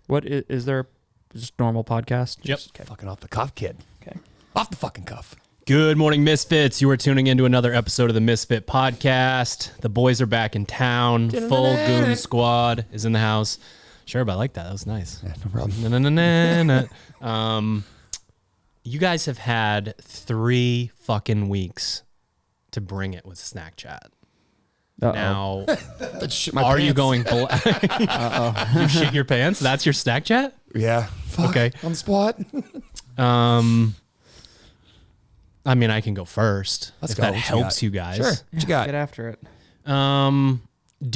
What is there? Just normal podcast? Yep. Okay. Fucking off the cuff, kid. Okay. Off the fucking cuff. Good morning, Misfits. You are tuning into another episode of the Misfit Podcast. The boys are back in town. Full goon squad is in the house. Sure, but I like that. That was nice. Yeah, no problem. You guys have had 3 fucking weeks to bring it with Snack Chat. Now, are you going black? You shit your pants? That's your Snack Chat? Yeah. Fuck. Okay. On the spot. I mean, I can go first if go. that What you helps got? you guys. Sure. What you got? Get after it. Do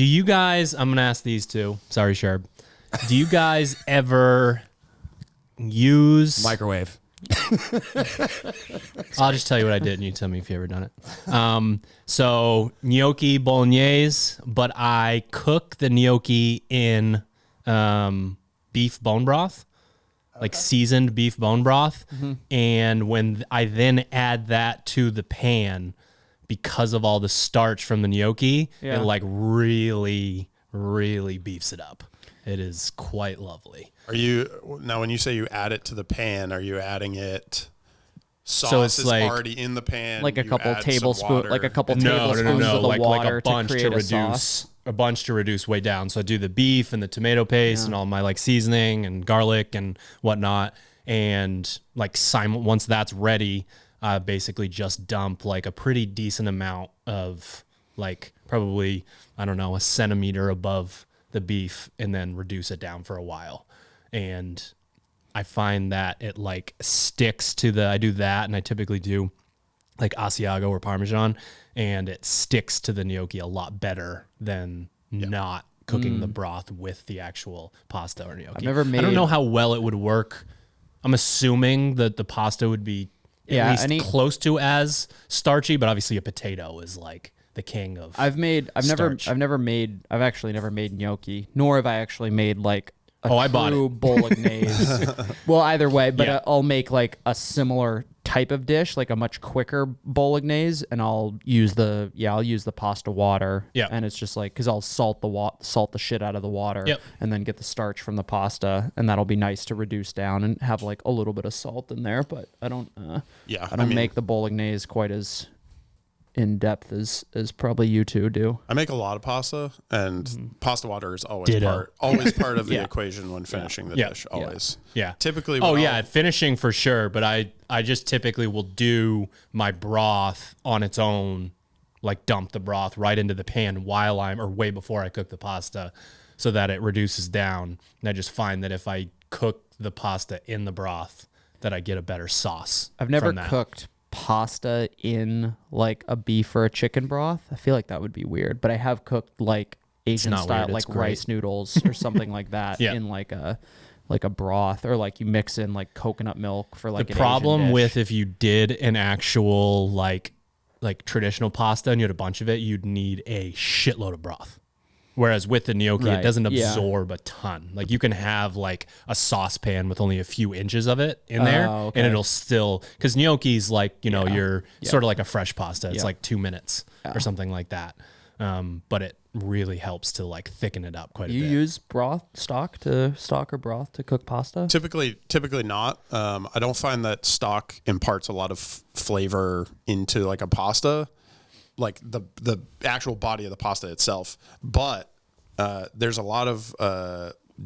you guys, I'm going to ask these two. Sorry, Sharp. Do you guys ever use... Microwave. I'll just tell you what I did and you tell me if you ever done it. So gnocchi bolognese, but I cook the gnocchi in beef bone broth, like seasoned beef bone broth. Mm-hmm. And when I then add that to the pan, because of all the starch from the gnocchi, it like really, really beefs it up. It is quite lovely. Are you now when you say you add it to the pan, are you adding it sauce So it's is like- already in the pan? Like a you couple add some tablespoons, water? like a couple No, tablespoons of the like water a bunch to to create a reduce sauce. a bunch to reduce way down. So I do the beef and the tomato paste and all my like seasoning and garlic and whatnot. And like once that's ready, I basically just dump like a pretty decent amount of like probably, I don't know, a centimeter above the beef and then reduce it down for a while. And I find that it like sticks to I do that, and I typically do like Asiago or Parmesan, and it sticks to the gnocchi a lot better than not cooking the broth with the actual pasta or gnocchi. I've never I don't made- know how well it would work. I'm assuming that the pasta would be at least close to as starchy, but obviously a potato is like the king of I've starch. actually never made gnocchi, nor have I actually made like I bought true it. bolognese. Well, either way, but Yeah. I'll make like a similar type of dish, like a much quicker bolognese, and I'll use the pasta water. Yeah. And it's just like, cause I'll salt the shit out of the water. Yep. And then get the starch from the pasta, and that'll be nice to reduce down and have like a little bit of salt in there. But I don't make the bolognese quite as in depth as probably you two do. I make a lot of pasta, and pasta water is always Ditto. part of the equation when finishing the dish. Always. Yeah. Typically. Finishing for sure. But I just typically will do my broth on its own, like dump the broth right into the pan way before I cook the pasta, so that it reduces down. And I just find that if I cook the pasta in the broth, that I get a better sauce. I've never from that. cooked pasta in like a beef or a chicken broth. I feel like that would be weird, but I have cooked like Asian not style, weird, like it's great. rice noodles or something like that in like a broth, or like you mix in like coconut milk for like The an problem Asian dish. with if you did an actual like traditional pasta and you had a bunch of it, you'd need a shitload of broth. Whereas with the gnocchi, it doesn't absorb a ton. Like you can have like a saucepan with only a few inches of it in there, and it'll still, because gnocchi's like, you're sort of like a fresh pasta. It's like 2 minutes or something like that. But it really helps to like thicken it up quite a bit. You use stock or broth to cook pasta? Typically not. I don't find that stock imparts a lot of flavor into like a pasta, like the actual body of the pasta itself. But there's a lot of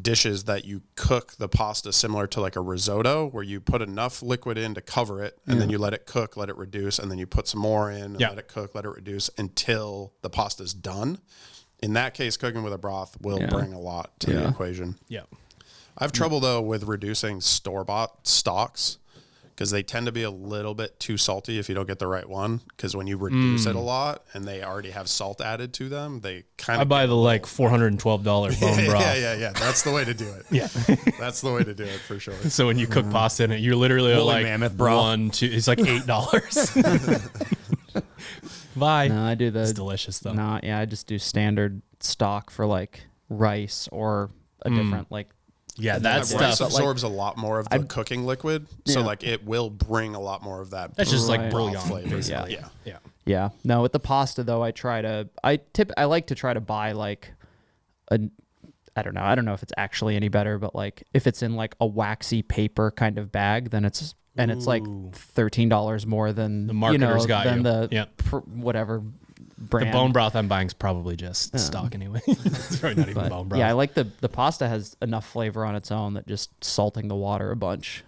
dishes that you cook the pasta similar to like a risotto, where you put enough liquid in to cover it, and then you let it cook, let it reduce, and then you put some more in and let it cook, let it reduce until the pasta's done. In that case, cooking with a broth will bring a lot to the equation. Yeah. I have trouble though with reducing store-bought stocks, because they tend to be a little bit too salty if you don't get the right one. Because when you reduce it a lot and they already have salt added to them, they kind of... I buy the like $412 bone broth. Yeah. That's the way to do it. Yeah. That's the way to do it for sure. So when you cook pasta in it, you're literally Woolly like mammoth broth. it's like $8. Bye. No, I do It's delicious though. No, I just do standard stock for like rice or a different like. Yeah, And that rice stuff. absorbs a lot more of the cooking liquid, so like it will bring a lot more of that. That's just like broth bouillon, flavor. basically. Yeah. Yeah. No, with the pasta though, I like to try to buy like I don't know. I don't know if it's actually any better, but like if it's in like a waxy paper kind of bag, then it's like $13 more than the marketers got than you. the whatever brand. The bone broth I'm buying is probably just stock anyway. It's probably not even bone broth. Yeah, I like the pasta has enough flavor on its own that just salting the water a bunch.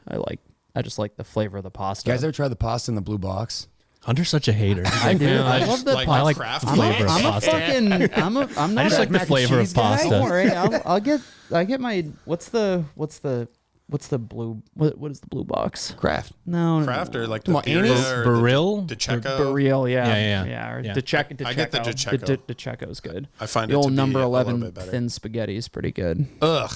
I just like the flavor of the pasta. You guys ever tried the pasta in the blue box? Hunter's such a hater. I do. I love the like pasta. I like craft the flavor of I'm a pasta. fucking. I'm not. I just like the flavor of pasta. Don't worry. I get my. What's the blue? What is the blue box? Craft. No. Craft or like Come the on, Annie's? Baril? DeCecco. Baril, Yeah. Or Yeah. DeCecco. I get the DeCecco. DeCecco's good. I find the it to old be number a little 11 bit better. thin spaghetti is pretty good. Ugh.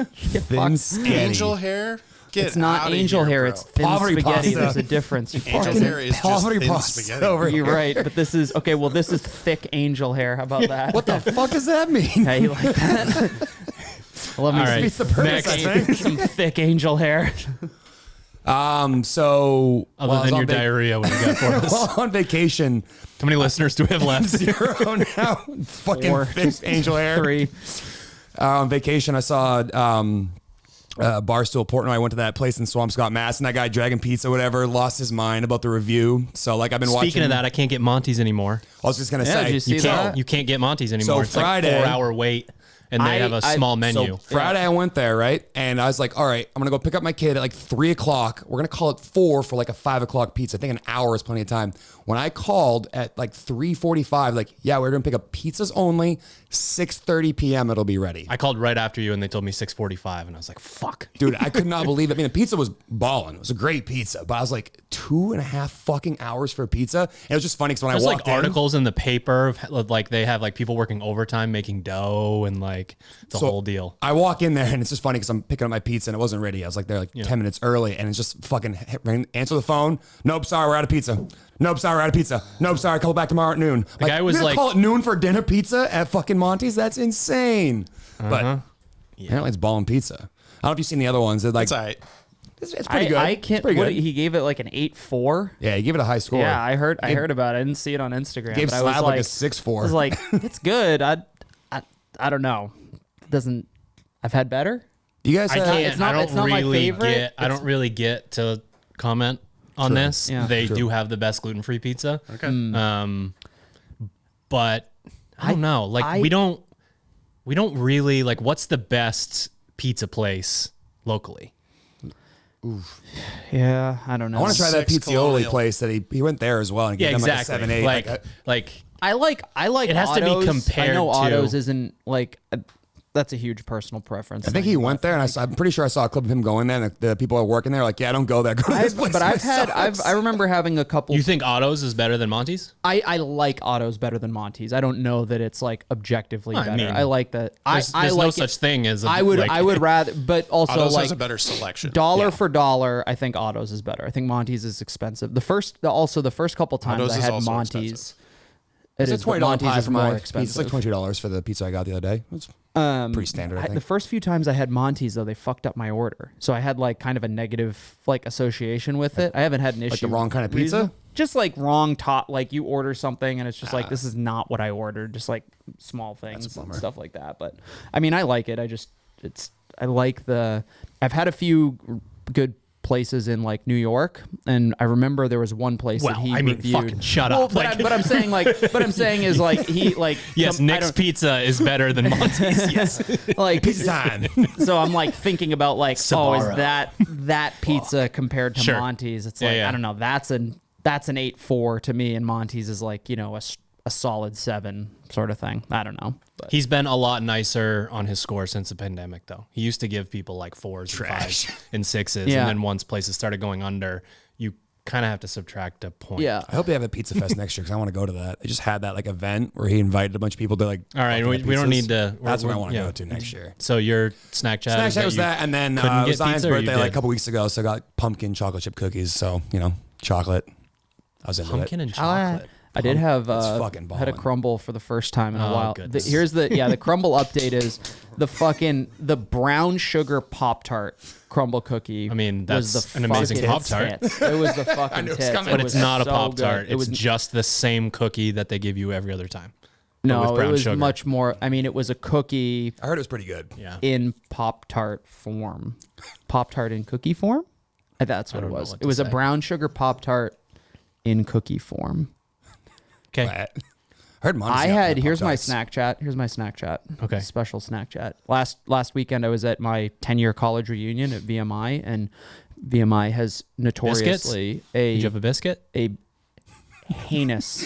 Thin spaghetti. Angel hair? Get It's not outta angel here, hair. bro. It's thin Poverty spaghetti. pasta. There's a difference. You Angel fucking- hair is just Poverty thin pasta spaghetti. over You're here. right, but this is okay. Well, this is thick angel hair. How about that? What the fuck does that mean? Hey, you like that? I love me All right. Defeats the purpose, I think. some thick angel hair. So Other while I was than on your diarrhea, what do you got for us? while on vacation, How many listeners do we have left? 0 now. Fucking Four. thick angel hair. 3. On vacation, I saw Barstool Portnoy. I went to that place in Swampscott, Mass, and that guy Dragon Pizza, whatever, lost his mind about the review. So like I've been watching. Speaking of that, I can't get Monty's anymore. I was just gonna Yeah, say. did you see You that? can't. You can't get Monty's anymore. It's Friday- like 4-hour wait, and they have a small menu. So Friday I went there, right? And I was like, all right, I'm going to go pick up my kid at like 3 o'clock. We're going to call it 4 for like a 5 o'clock pizza. I think an hour is plenty of time. When I called at like 3:45, like, yeah, we're going to pick up pizzas only. 6:30 p.m. it'll be ready. I called right after you, and they told me 6:45, and I was like, "Fuck, Dude, I could not believe it. I mean, the pizza was balling. It was a great pizza, but I was like 2.5 fucking hours for a pizza. And it was just funny because when There's I like walked in, articles in the paper of like they have like people working overtime making dough and like it's a whole deal. I walk in there and it's just funny because I'm picking up my pizza and it wasn't ready. I was like there like 10 minutes early and it's just fucking answer the phone. Nope, sorry, we're out of pizza. Nope, sorry, we're out of pizza. Nope, sorry, call back tomorrow at noon. The guy was you're gonna like- call it noon for dinner pizza at fucking Monty's? That's insane. But apparently it's balling pizza. I don't know if you've seen the other ones. They're like, It's all right. it's pretty good. I can't. It's pretty What, good. he gave it like an 8.4. Yeah, you give it a high score. Yeah, I heard about it. I didn't see it on Instagram. Gave but I was Slab like a like 6.4. I was like, it's good. I don't know. It doesn't. I've had better. You guys I have, can't. it's not- I don't it's not my really favorite. get. I don't really get to comment on this. Yeah. They do have the best gluten-free pizza. Okay. But I don't know. Like we don't really like. What's the best pizza place locally? Yeah, I don't know. I want to try that Six Pizzioli Colonial. place that he went there as well and Yeah, gave them exactly. like a 7-8. Like I like. It has to be Otto's. compared I know to- Otto's isn't like. That's a huge personal preference. I think he went there, and I'm pretty sure I saw a clip of him going there. And the people are working there, like, yeah, don't go there. Go to this place. But I've It had. sucks. I remember having a couple. you think Otto's is better than Monty's? I like Otto's better than Monty's. I don't know that it's like objectively I better. mean, I like that. There's I no like such it. thing as. I would rather, but also Otto's like has a better selection. dollar for dollar. I think Otto's is better. I think Monty's is expensive. The first couple times Otto's I is had also Monty's. expensive. It's a but $20 Monty's pie is for more my pizza. expensive. It's like $22 for the pizza I got the other day. It's pretty standard, I think. The first few times I had Monty's though, they fucked up my order, so I had like kind of a negative like association with it. I haven't had an issue. the wrong kind of pizza? Just like wrong top. Like you order something and it's just like this is not what I ordered. Just like small things and stuff like that. But I mean, I like it. I like I've had a few good places in like New York, and I remember there was one place that he reviewed. fucking shut up. But I'm saying is like he like Yes, I Nick's don't- Pizza is better than Monty's. Yes. like Pizza time. so I'm like thinking about like Sbarro. is that pizza compared to Sure. Monty's? It's Yeah, like yeah. I don't know. That's an 8.4 to me, and Monty's is like a solid 7 sort of thing. I don't know. But He's been a lot nicer on his score since the pandemic, though. He used to give people like 4s and 5s and 6s, Yeah. and then once places started going under, you kind of have to subtract a point. yeah. I hope they have a Pizza Fest next year because I want to go to that. They just had that like event where he invited a bunch of people to like. All right, fucking we get don't pizzas. need to. That's what I want to yeah. go to next year. So your snack chat. Snack is Chat was you that, and then couldn't it was get Zion's pizza, or you birthday like a did? couple weeks ago, so I got pumpkin chocolate chip cookies. So chocolate. I was into Pumpkin it. and chocolate. I did have It's fucking had a ballin'. crumble for the first time in a Oh, while. goodness. Here's the crumble update is the brown sugar Pop-Tart crumble cookie. I mean, was that's the an amazing fucking Pop-Tart. tits. It was the fucking tits. coming. But It it's was not a so Pop Tart. good. It's just the same cookie that they give you every other time. No, it was sugar. much more. I mean, it was a cookie. I heard it was pretty good. Yeah. In Pop-Tart form. Pop-Tart in cookie form? That's what it was. It was a brown sugar Pop-Tart in cookie form. Okay. Here's my snack chat. Okay. Special snack chat. Last weekend I was at my 10-year college reunion at VMI, and VMI has notoriously Did you have a biscuit? a heinous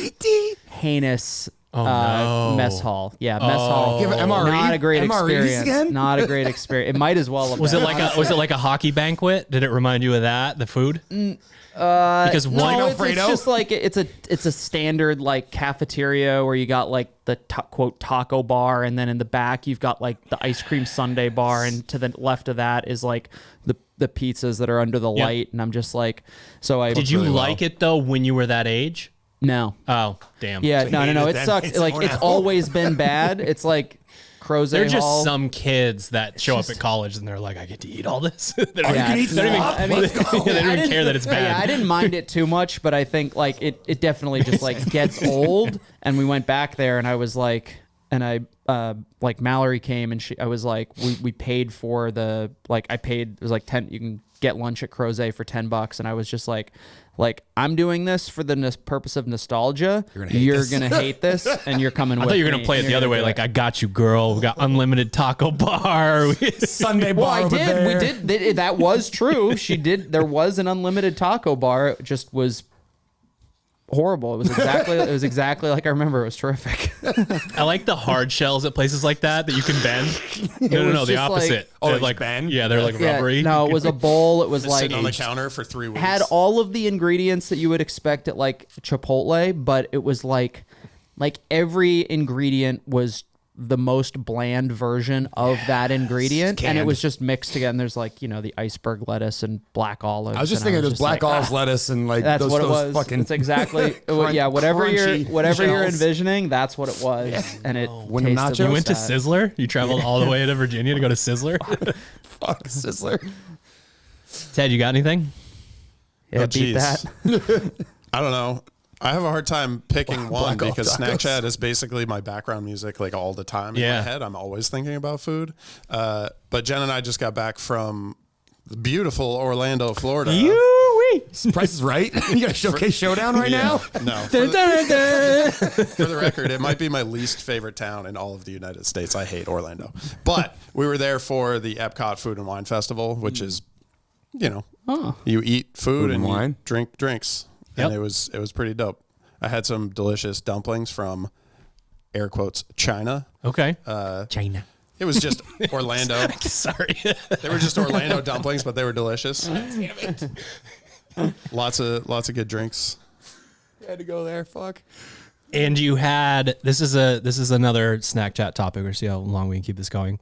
no. mess hall. Yeah, mess hall. Give it MRE? Not a great MREs experience. again? Not a great experience. It might as well have Was been. it like a hockey banquet? Did it remind you of that? The food? Because No, it's Alfredo? just like it's a standard like cafeteria where you got like the quote taco bar, and then in the back you've got like the ice cream sundae bar, and to the left of that is like the pizzas that are under the light. And I'm just like, so I did you really like it though when you were that age? No. Oh, damn. Yeah, So no. you It hated them. sucks. It's Like more it's now. always been bad. It's like Crozet They're just Hall. some kids that show up at college and they're like, I get to eat all this. They don't Yeah, even- they don't even- I mean, they don't even care that it's bad. Yeah, I didn't mind it too much, but I think like it definitely just like gets old. And we went back there, and I was like, and I like Mallory came, and I was like, we paid for the I paid, it was like 10. You can get lunch at Crozet for $10, and I was just like I'm doing this for the purpose of nostalgia. You're gonna hate this, and you're coming. I thought you were going to play it the other way. Like, I got you, girl. We got unlimited taco bar. Sunday Well, bar I over did. there. We did. That was true. She did. There was an unlimited taco bar. It just was horrible. It was exactly like I remember. It was terrific. I like the hard shells at places like that you can bend. No, was the just opposite. Oh, They're you like bend? Yeah, they're like rubbery. No, it was a bowl. It was like Sitting on the counter for 3 weeks. had all of the ingredients that you would expect at like Chipotle, but it was like every ingredient was the most bland version of that ingredient, and it canned. was just mixed together. And there's like the iceberg lettuce and black olives. I was just and thinking there's just black like, olives, lettuce, and like That's those, what it those was. fucking. It's exactly whatever crunchy you're shells. envisioning. That's what it was, and it When the tasted nachos- You went to that. Sizzler? You traveled all the way to Virginia to go to Sizzler? Fuck Sizzler. Ted, you got anything? Yeah, Oh, beat geez. that. I don't know. I have a hard time picking one Black because Ops tacos. Snapchat is basically my background music like all the time in Yeah. my head. I'm always thinking about food. But Jen and I just got back from beautiful Orlando, Florida. Price is Right. You got a showcase showdown right now. No. For the record, it might be my least favorite town in all of the United States. I hate Orlando. But we were there for the Epcot Food and Wine Festival, which is, you eat food and wine? you drink drinks. Yep. And it was pretty dope. I had some delicious dumplings from air quotes China. Okay. China. It was just Orlando. Sorry. They were just Orlando dumplings, but they were delicious. Damn it. Lots of good drinks. I had to go there. Fuck. And you had this is another snack chat topic. We'll see how long we can keep this going.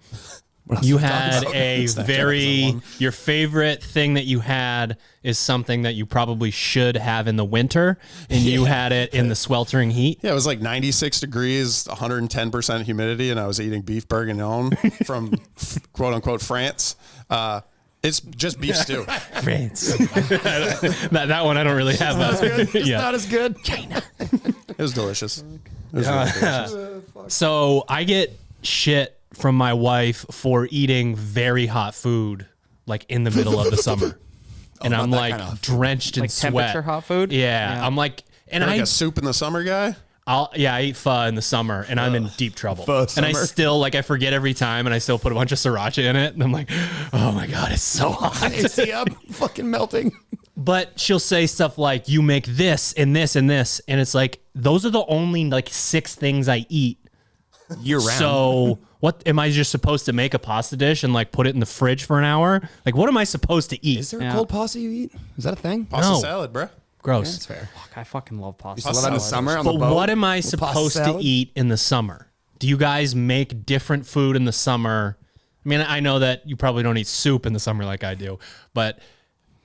You had a your favorite thing that you had is something that you probably should have in the winter, and you had it in the sweltering heat. Yeah, it was like 96 degrees, 110% humidity, and I was eating beef bourguignon from quote unquote France. It's just beef stew. France. that one I don't really have. Not as good. China. It was delicious. It was really delicious. So I get shit from my wife for eating very hot food like in the middle of the summer. And I'm not that like kind of drenched in Like sweat. temperature hot food? Yeah. I'm like, and Like I a soup in the summer guy. I eat pho in the summer and I'm in deep trouble. Pho And I summer. still I forget every time and I still put a bunch of sriracha in it and I'm like, oh my God, it's so hot. AC up, fucking melting. But she'll say stuff like, you make this and this and this. And it's like, those are the only like 6 things I eat Year round. So what am I just supposed to make a pasta dish and like put it in the fridge for an hour? Like, what am I supposed to eat? Is there a cold pasta you eat? Is that a thing? Pasta No. salad, bruh. Gross. That's fair. Fuck, I fucking love pasta. You still love that in the summer on But the boat? what am I Little pasta supposed to salad? eat in the summer? Do you guys make different food in the summer? I mean, I know that you probably don't eat soup in the summer like I do, but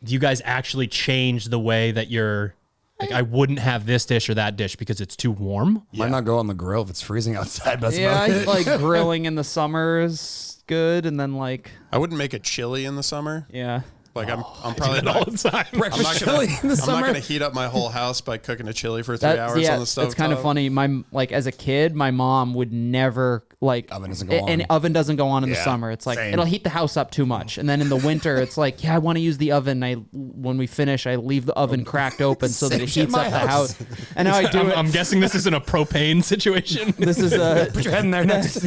do you guys actually change the way that you're like, I wouldn't have this dish or that dish because it's too warm? Might not go on the grill if it's freezing outside. That's Yeah, about I it. like grilling in the summer is good, and then like I wouldn't make a chili in the summer. yeah, Like I'm probably all the time. Breakfast chili in the I'm summer. not going to heat up my whole house by cooking a chili for 3 hours on the stove. It's kind of funny. As a kid, my mom would never oven doesn't go on. And oven doesn't go on in the summer. It's like same. it'll heat the house up too much, and then in the winter, it's like I want to use the oven. When we finish, I leave the oven cracked open so that it heats up the house. And now I do it. I'm guessing this isn't a propane situation. This is a Put your head in there next.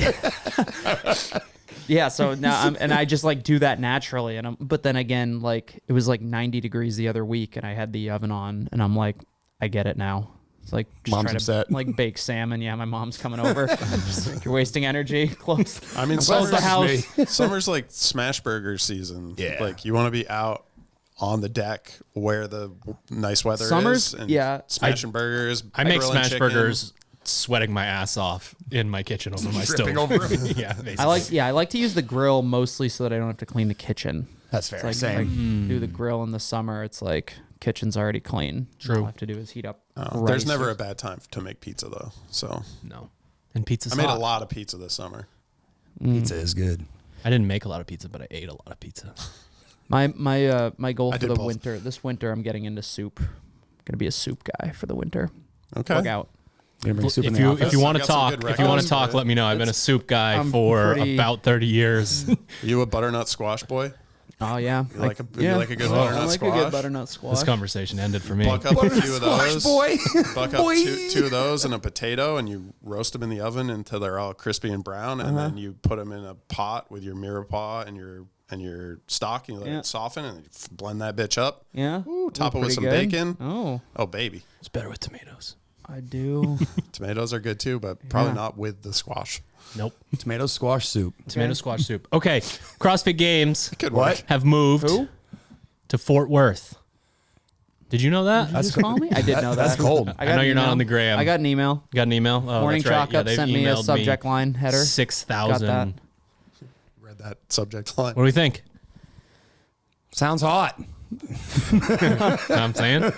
Yeah, so now I just like do that naturally, but then again, like it was like 90 degrees the other week, and I had the oven on, and I'm like, I get it now. It's like just Mom's trying upset. to like bake salmon. Yeah, my mom's coming over. Just like, you're wasting energy. Close. I mean, close the house. Summer's like smash burger season. Yeah. Like you want to be out on the deck where the nice weather Summers, is. And yeah. smashing burgers. I make grilling smash chicken. burgers sweating my ass off in my kitchen over my stove. Dripping over 'em. Yeah, basically. I like to use the grill mostly so that I don't have to clean the kitchen. That's fair. It's like, Same. do the grill in the summer. It's like kitchen's already clean. True. All I have to do is heat up. There's rice. never a bad time to make pizza though. So No. And pizza's I made hot. a lot of pizza this summer. Pizza is good. I didn't make a lot of pizza, but I ate a lot of pizza. My goal I for did the both. winter. This winter, I'm getting into soup. I'm gonna be a soup guy for the winter. Okay. Work out. If you want to I got some talk, good if you want to records talk, for it. let me know. I've been a soup guy I'm for pretty- about 30 years. You a butternut squash boy? Oh yeah, You like a good butternut I like squash? a good butternut squash. This conversation ended for me. Buck up a few of those. boy. Buck up two of those and a potato, and you roast them in the oven until they're all crispy and brown, and then you put them in a pot with your mirepoix and your stock, and you let it soften, and you blend that bitch up. Yeah. Ooh, top it with pretty some good. bacon. Oh, Baby. It's better with tomatoes. I do. Tomatoes are good too, but probably not with the squash. Nope. Tomato squash soup. Tomato squash soup. Okay. CrossFit Games Good What? work. have moved Who? to Fort Worth. Did you know that? Did you just call me? I did know that. That's cold. I know an you're not email. on the gram. I got an email. Got an email? Oh, Morning that's right. Yeah, Chocolate they've sent me a emailed subject line header. Got that. 6,000. Read that subject line. What do we think? Sounds hot. You know what I'm saying?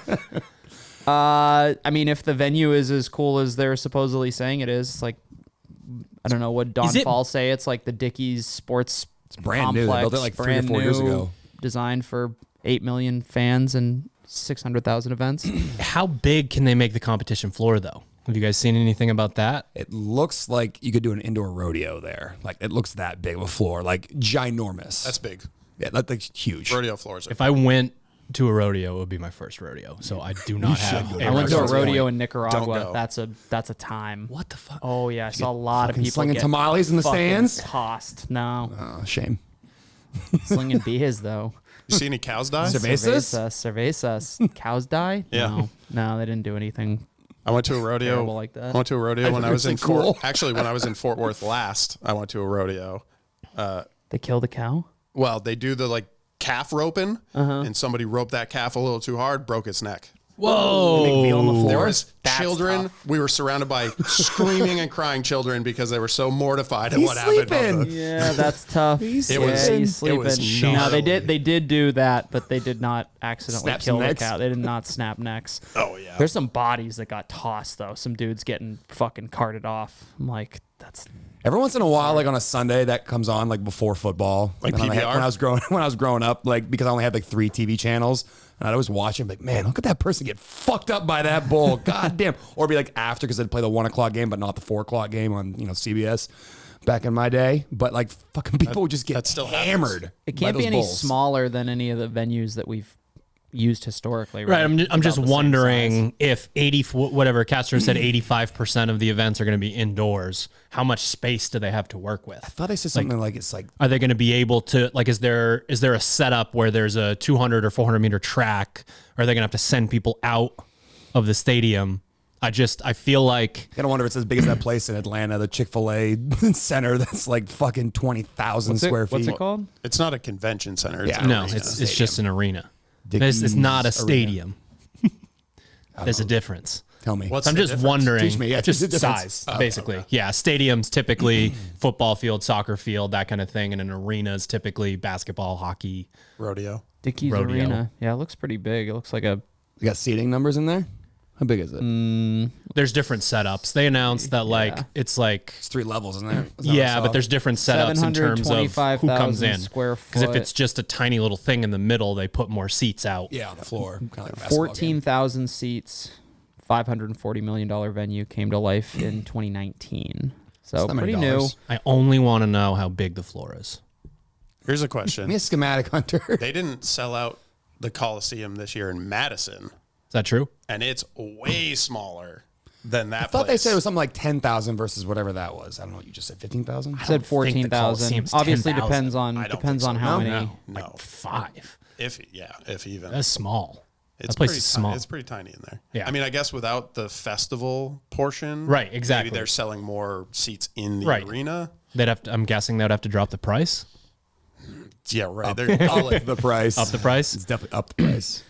I mean, if the venue is as cool as they're supposedly saying it is, it's like, I don't know what Don Is it- Fall say. It's like the Dickies Sports brand new. They Complex, built it like 3 or brand 4 years new, ago. Designed for 8 million fans and 600,000 events. How big can they make the competition floor, though? Have you guys seen anything about that? It looks like you could do an indoor rodeo there. Like it looks that big of a floor, like ginormous. That's big. yeah, that's huge. Rodeo floors. If I went to a rodeo, it would be my first rodeo. So I do not have. go. a I went to a reference rodeo point. in Nicaragua. go. That's a time. What the fuck? Oh yeah, I saw a lot of people slinging get tamales in the fucking stands? Tossed. No, Oh, shame. slinging beers though. You see any cows die? Cervezas. Cows die? Yeah. No, they didn't do anything. I went to a rodeo Terrible like that. I went to a rodeo when I was in cool. Fort. Actually, when I was in Fort Worth last, I went to a rodeo. They killed a cow. Well, they do the like calf roping, and somebody roped that calf a little too hard, broke its neck. Whoa! Veal on the There floor. was That's children. tough. We were surrounded by screaming and crying children because they were so mortified at what happened. sleeping. Yeah, that's tough. He's It was- he's it was sleeping. No, gnarly. they did do that, but they did not accidentally Snap kill some the necks? cow. They did not snap necks. Oh yeah. There's some bodies that got tossed though. Some dudes getting fucking carted off. I'm like, that's Every once in a while, like on a Sunday, that comes on like before football. Like And PBR? when I was growing up, like because I only had like 3 TV channels, and I'd always watch it. Like, man, look at that person get fucked up by that bull. God damn. Or be like after because they'd play the 1 o'clock game, but not the 4 o'clock game on CBS back in my day. But like fucking people would just get that still happens. hammered. it by can't be those any bulls. smaller than any of the venues that we've used historically. Right, I'm About just the same size. wondering if 80, whatever Castro said, 85% of the events are going to be indoors. How much space do they have to work with? I thought they said something like it's like Are they going to be able to, like, is there a setup where there's a 200 or 400 meter track? Are they going to have to send people out of the stadium? I feel like I don't wonder if it's as big as that place in Atlanta, the Chick-fil-A center that's like fucking 20,000 square feet. What's it called? It's not a convention center. It's Yeah. an no, arena. it's just an arena. Dickies It's not a Arena. stadium. There's a difference. Tell me. What's I'm the just difference? wondering. Teach me, yeah, just the difference. size, basically. Yeah, stadiums typically football field, soccer field, that kind of thing, and an arena is typically basketball, hockey. rodeo. Dickies Rodeo. Arena. Yeah, it looks pretty big. It looks like a You got seating numbers in there? How big is it? There's different setups. They announced that it's 3 levels, isn't there? Yeah, but there's different setups in terms of who comes in. Because if it's just a tiny little thing in the middle, they put more seats out. Yeah, on the floor. Kind of like 14,000 seats, $540 million venue came to life in 2019. So pretty new. I only want to know how big the floor is. Here's a question. Give me a schematic, Hunter. They didn't sell out the Coliseum this year in Madison. Is that true? And it's way smaller than that. I thought they said it was something like 10,000 versus whatever that was. I don't know what you just said. 15,000. I said 14,000. Obviously 10,000. depends on how many. No. Like 5. If even. That's small. It's that place is small. It's pretty tiny in there. Yeah. I mean, I guess without the festival portion, right? Exactly. Maybe they're selling more seats in the arena. I'm guessing they would have to drop the price. Yeah, right. Up the price. Up the price. It's definitely up the price.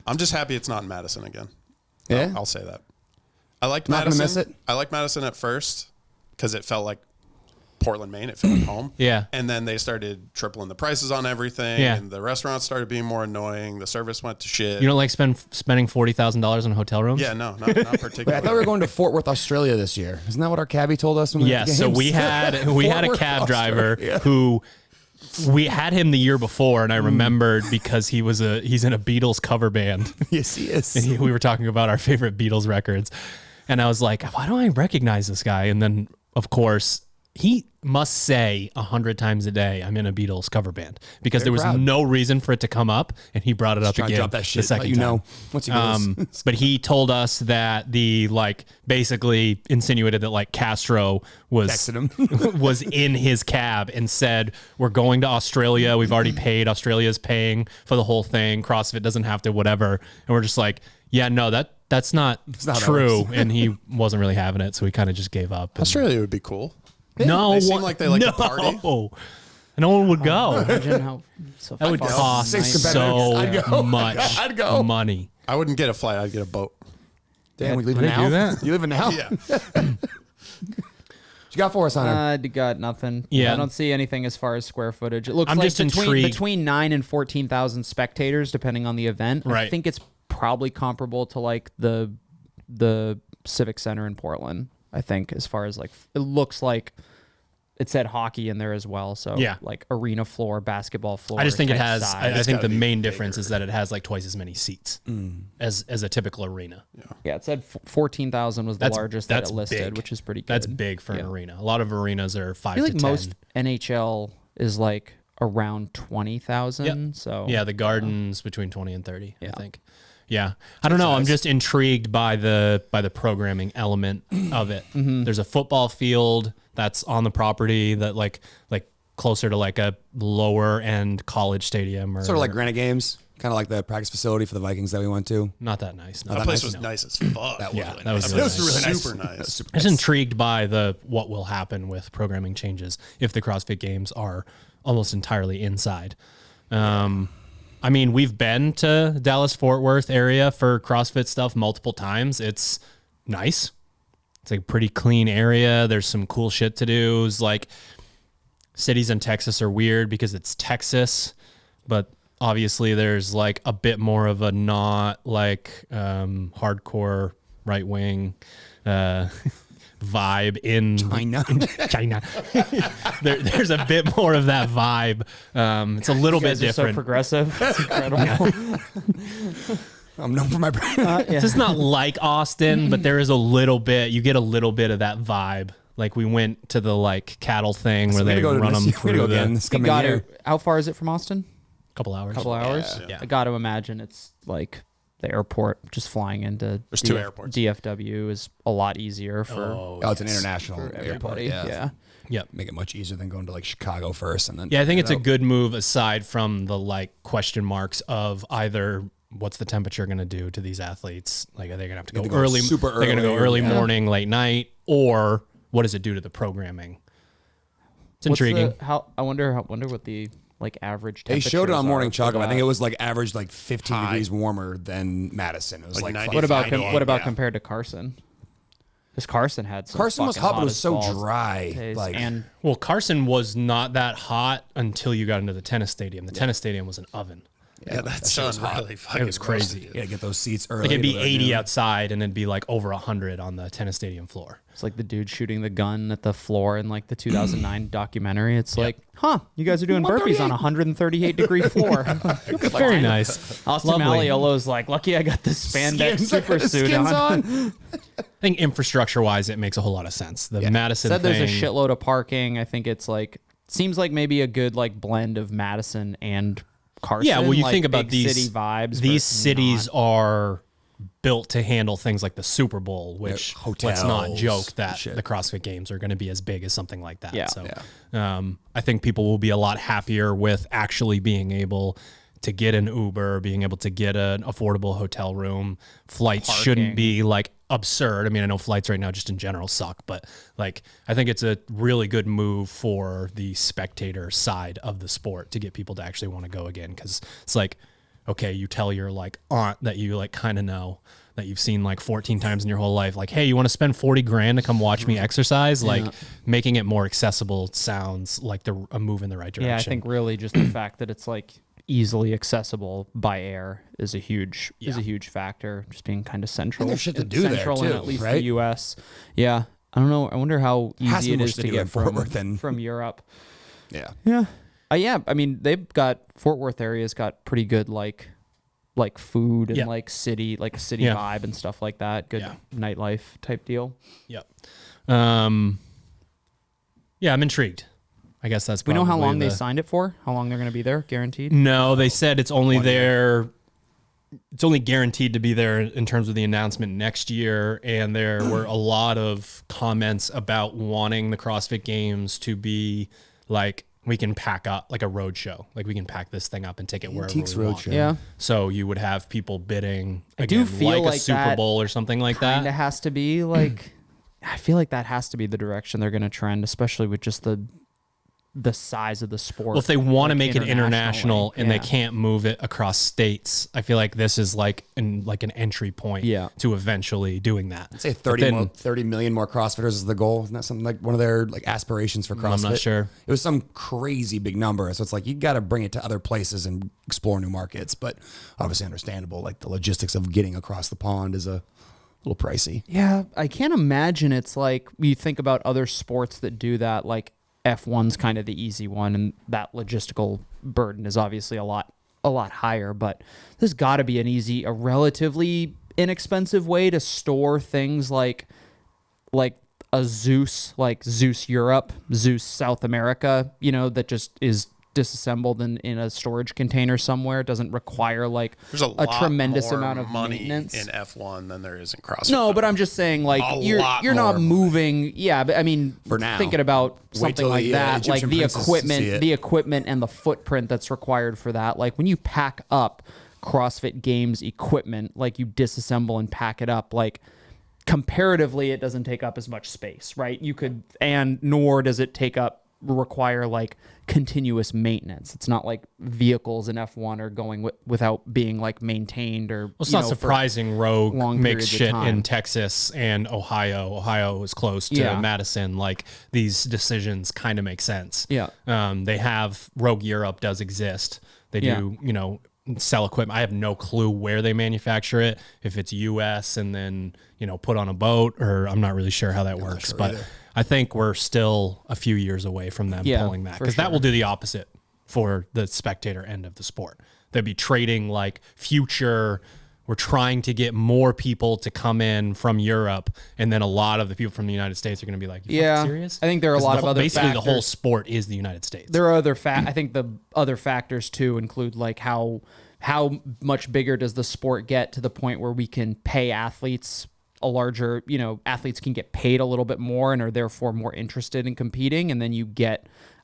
I'm just happy it's not in Madison again. Yeah, I'll say that. I liked not Madison. Gonna miss it. I liked Madison at first because it felt like Portland, Maine. It felt like home. Yeah. And then they started tripling the prices on everything. Yeah. And the restaurants started being more annoying. The service went to shit. You don't like spending $40,000 on hotel rooms? Yeah, no, not particularly. Wait, I thought we were going to Fort Worth, Australia this year. Isn't that what our cabbie told us? When Yes. So we had a cab driver who. We had him the year before, and I remembered because he's in a Beatles cover band. Yes, he is. And we were talking about our favorite Beatles records, and I was like, "Why don't I recognize this guy?" And then, of course, he must say 100 times a day, "I'm in a Beatles cover band," because there was no reason for it to come up, and he brought it up again. Drop that shit, the second time. What's he doing? But he told us that basically insinuated that Castro was Texted him. was in his cab and said, "We're going to Australia. We've already paid. Australia's paying for the whole thing. CrossFit doesn't have to, whatever." And we're just like, "Yeah, no, that's not true." And he wasn't really having it, so we kind of just gave up. Australia would be cool. No, they seem like they like to party. No one would go. Imagine how That would cost so much money. I wouldn't get a flight. I'd get a boat. Damn, we leaving now? do that? You leaving now? Yeah. What you got for us, Hunter? I got nothing. Yeah. I don't see anything as far as square footage. It looks I'm like just intrigued. between 9 and 14,000 spectators, depending on the event. Right. I think it's probably comparable to the Civic Center in Portland. I think as far as it looks like. It said hockey in there as well, so arena floor, basketball floor. I just think it has. Size. I think the main difference is that it has twice as many seats as a typical arena. Yeah, it said 14,000 was the largest that it listed, big. which is pretty good. That's big for an arena. A lot of arenas are 5 I feel to like 10. most NHL is around 20,000. Yep. So yeah, the Garden's between 20 and 30. I think. Yeah, I don't know. I'm just intrigued by the programming element of it. There's a football field that's on the property that like closer to a lower end college stadium, or sort of like Granite Games, kind of like the practice facility for the Vikings that we went to. not that nice. That place was nice as fuck. That was really nice. Super nice. I'm just intrigued by what will happen with programming changes if the CrossFit Games are almost entirely inside. I mean, we've been to Dallas-Fort Worth area for CrossFit stuff multiple times. It's nice. It's a pretty clean area. There's some cool shit to do. It's cities in Texas are weird because it's Texas, but obviously there's a bit more of a not hardcore right wing vibe in China. There's a bit more of that vibe. It's a little bit different. So progressive. It's incredible. I'm known for my brand. It's just not like Austin, but there is a little bit. You get a little bit of that vibe. We went to the cattle thing where they run them through the. How far is it from Austin? Couple hours. Yeah. I got to imagine it's the airport, just flying into There's 2 airports. DFW is a lot easier for. It's an international airport. Everybody. Yeah. Yep. Make it much easier than going to Chicago first, and then. Yeah, I think it's a good move aside from the question marks of either what's the temperature going to do to these athletes? Are they going to have to go early? Super early. They're going to go early morning, late night, or what does it do to the programming? It's intriguing. I wonder what the average temperature. They showed it on Morning Chalk. I think it was average 15 degrees warmer than Madison. It was 90. What about compared to Carson? Because Carson had some. Carson was hot, but it was so dry. Carson was not that hot until you got into the tennis stadium. The tennis stadium was an oven. Yeah, that's really fucking. It was crazy. Yeah, get those seats early. Like it'd be 80 outside, and it'd be like over 100 on the tennis stadium floor. It's like the dude shooting the gun at the floor in like the 2009 documentary. It's like, you guys are doing burpees on a 138-degree floor. Very nice. Austin Malleolo's like, lucky I got this spandex super suit on. I think infrastructure-wise, it makes a whole lot of sense. The Madison said thing. There's a shitload of parking. I think it's like, seems like maybe a good like blend of Madison and Carson. Yeah, well, you like think about big these city vibes. These cities are built to handle things like the Super Bowl, which let's not joke that the CrossFit Games are going to be as big as something like that. Yeah. So I think people will be a lot happier with actually being able to get an Uber, being able to get an affordable hotel room. Flights shouldn't be like absurd. I mean, I know flights right now just in general suck, but like I think it's a really good move for the spectator side of the sport to get people to actually want to go again, because it's like, okay, you tell your like aunt that you like kind of know that you've seen like 14 times in your whole life, like, hey, you want to spend 40 grand to come watch me exercise? Like making it more accessible sounds like a move in the right direction. Yeah, I think really just the fact that it's like easily accessible by air is a huge factor. Just being kind of central. There's shit to do there too, in at least right? the U.S. Yeah, I don't know. I wonder how easy it is to get from Europe. Yeah. Yeah. I mean, Fort Worth area's got pretty good like food and like city vibe and stuff like that. Good nightlife type deal. Yep. I'm intrigued. I guess that's we know how long they signed it for? How long they're going to be there? Guaranteed? No, they said it's only there. It's only guaranteed to be there in terms of the announcement next year. And there were a lot of comments about wanting the CrossFit Games to be like, we can pack up like a road show. Like we can pack this thing up and take it wherever we want. Yeah. So you would have people bidding again, I do feel like a Super Bowl or something like that. It has to be like, I feel like that has to be the direction they're going to trend, especially with just the size of the sport. Well, if they want to make it international and they can't move it across states, I feel like this is like an entry point to eventually doing that. I'd say 30 million more CrossFitters is the goal. Isn't that something like one of their like aspirations for CrossFit? I'm not sure. It was some crazy big number. So it's like you got to bring it to other places and explore new markets. But obviously understandable. Like the logistics of getting across the pond is a little pricey. Yeah, I can't imagine it's like you think about other sports that do that, like F1's kind of the easy one, and that logistical burden is obviously a lot higher, but there's got to be a relatively inexpensive way to store things like a Zeus, like Zeus Europe, Zeus South America, that just is disassembled in a storage container somewhere. It doesn't require like a tremendous amount of money maintenance in F1 than there is in CrossFit. No, but I'm just saying like you're not moving. Yeah, but I mean, for now, thinking about something like that, like the equipment and the footprint that's required for that. Like when you pack up CrossFit Games equipment, like you disassemble and pack it up, like comparatively, it doesn't take up as much space, right? Nor does it require like continuous maintenance. It's not like vehicles in F1 are going without being like maintained or. Well, it's not surprising Rogue makes shit in Texas and Ohio. Ohio is close to Madison. Like these decisions kind of make sense. Yeah. They have Rogue Europe does exist. They do, sell equipment. I have no clue where they manufacture it. If it's US and then, put on a boat, or I'm not really sure how that works, but either. I think we're still a few years away from them pulling that, because that will do the opposite for the spectator end of the sport. They'd be trading like future. We're trying to get more people to come in from Europe, and then a lot of the people from the United States are going to be like, "You serious?" I think there are a lot of other basically factors. The whole sport is the United States. There are other I think the other factors too include like how much bigger does the sport get to the point where we can pay athletes a larger, athletes can get paid a little bit more and are therefore more interested in competing. And then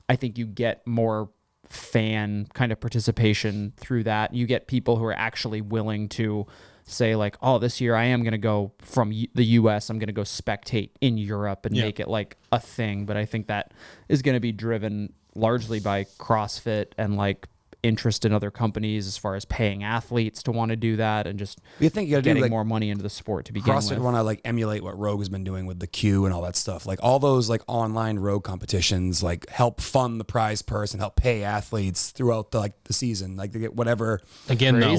I think you get more fan kind of participation through that. You get people who are actually willing to say like, oh, this year I am going to go from the US, I'm going to go spectate in Europe and make it like a thing. But I think that is going to be driven largely by CrossFit and like interest in other companies as far as paying athletes to want to do that, and just you think you gotta getting do, like, more money into the sport to begin CrossFit with. want to like emulate what Rogue has been doing with the Q and all that stuff. Like all those like online Rogue competitions, like help fund the prize purse and help pay athletes throughout the season. Like they get whatever. Again, though,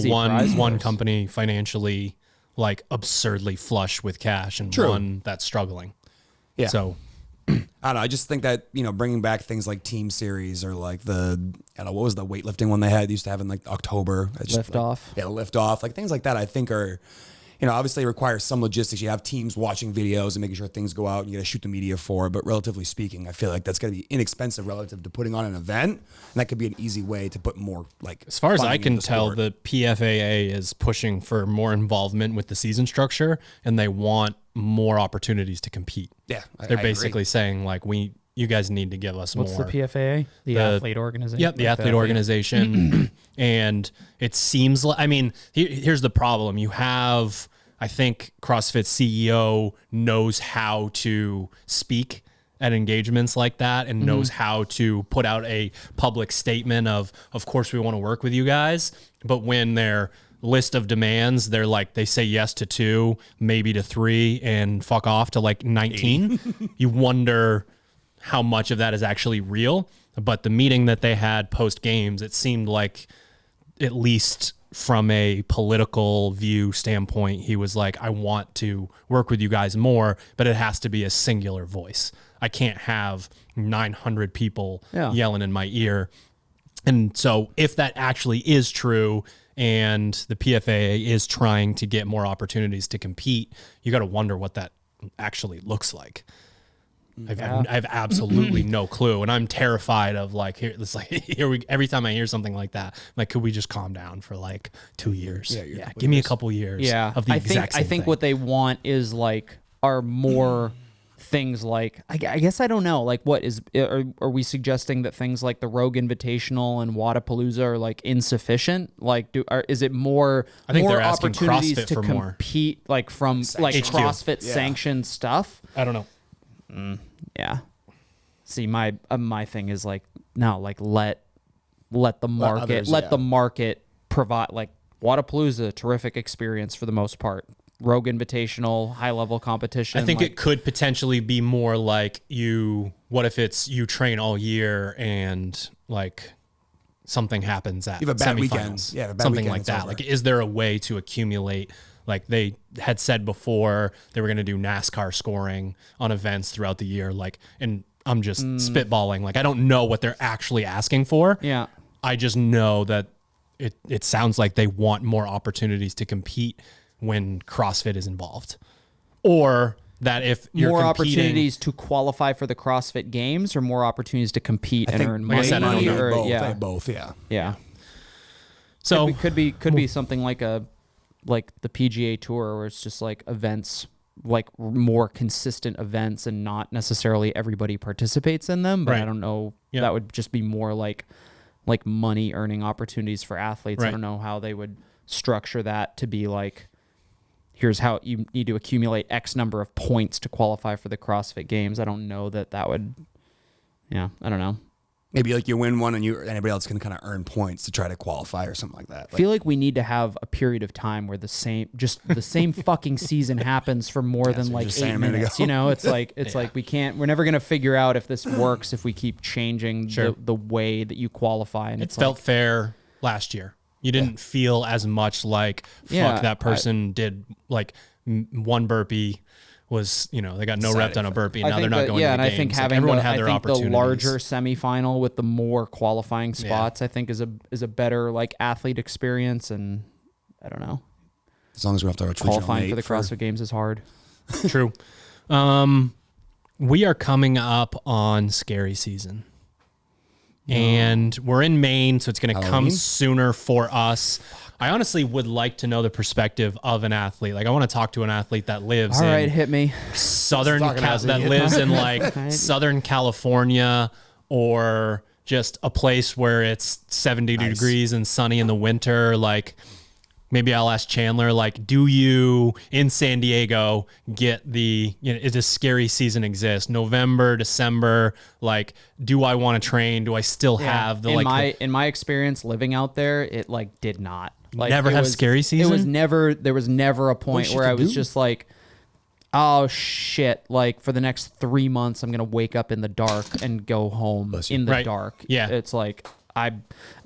one company financially like absurdly flush with cash, and one that's struggling. Yeah. So I don't know. I just think that, bringing back things like Team Series or like what was the weightlifting one they had? They used to have in like October. Lift off. Yeah, lift off. Like things like that I think are, obviously requires some logistics. You have teams watching videos and making sure things go out and you got to shoot the media for. But relatively speaking, I feel like that's going to be inexpensive relative to putting on an event. And that could be an easy way to put more like. As far as I can tell, the PFAA is pushing for more involvement with the season structure, and they want more opportunities to compete. Yeah. They're basically saying like, you guys need to give us more. What's the PFAA? The athlete organization? Yep, the athlete organization. And it seems like, here's the problem. You have, I think CrossFit CEO knows how to speak at engagements like that and knows how to put out a public statement of course we want to work with you guys. But when their list of demands, they're like, they say yes to 2, maybe to 3, and fuck off to like 19. You wonder how much of that is actually real. But the meeting that they had post games, it seemed like, at least from a political view standpoint, he was like, I want to work with you guys more, but it has to be a singular voice. I can't have 900 people yelling in my ear. And so if that actually is true, and the PFAA is trying to get more opportunities to compete, you got to wonder what that actually looks like. I have absolutely no clue, and I'm terrified of like every time I hear something like that, I'm like, could we just calm down for like 2 years? Yeah, give me a couple years. Yeah, of the exact same I think thing. what they want is are more things like I guess I don't know, like what is are we suggesting that things like the Rogue Invitational and Wadapalooza are like insufficient? Like is it more? I think more they're asking opportunities CrossFit to for more. compete like from like HQ. CrossFit sanctioned stuff? I don't know. Yeah. See, my thing is like, no, like let the market the market provide. Like Wadapalooza, terrific experience for the most part. Rogue Invitational, high level competition. I think it could potentially be more like what if it's you train all year and like something happens at you have a bad semifinals, weekend. Yeah, something like that. Like, is there a way to accumulate? Like they had said before, they were going to do NASCAR scoring on events throughout the year. Like, and I'm just spitballing. Like, I don't know what they're actually asking for. Yeah. I just know that it sounds like they want more opportunities to compete when CrossFit is involved, or that if you're more competing, opportunities to qualify for the CrossFit Games, or more opportunities to compete and earn money. I said, I don't know. Both, both. Yeah. Yeah. So could be something like the PGA Tour, where it's just like events, like more consistent events, and not necessarily everybody participates in them. But Right. I don't know. Yeah. That would just be more like money earning opportunities for athletes. Right. I don't know how they would structure that to be like, here's how you need to accumulate X number of points to qualify for the CrossFit Games. I don't know that would. Yeah, I don't know. Maybe like you win one and anybody else can kind of earn points to try to qualify or something like that. I feel like we need to have a period of time where the same fucking season happens for more than like 8 minutes. It's like we're never going to figure out if this works if we keep changing the way that you qualify. And it felt fair last year. You didn't feel as much like, fuck, that person did like one burpee was, they got no rep on a burpee. Now they're not going to the and games. I think having everyone had their opportunities. The larger semifinal with the more qualifying spots, I think is a better like athlete experience. And I don't know. As long as we have to qualifying for the CrossFit Games is hard. True. We are coming up on scary season. And we're in Maine, so it's going to come sooner for us. I honestly would like to know the perspective of an athlete. Like, I want to talk to an athlete that lives hit me. Lives in like Southern California, or just a place where it's 70 degrees and sunny in the winter. Like, maybe I'll ask Chandler, like, do you in San Diego get is a scary season exist? November, December, like, do I want to train? Do I still have the, in my experience living out there, it like did not. Like, never have scary season? There was never a point where I was just like, oh shit, like for the next 3 months, I'm going to wake up in the dark and go home in the dark. Yeah. It's like, I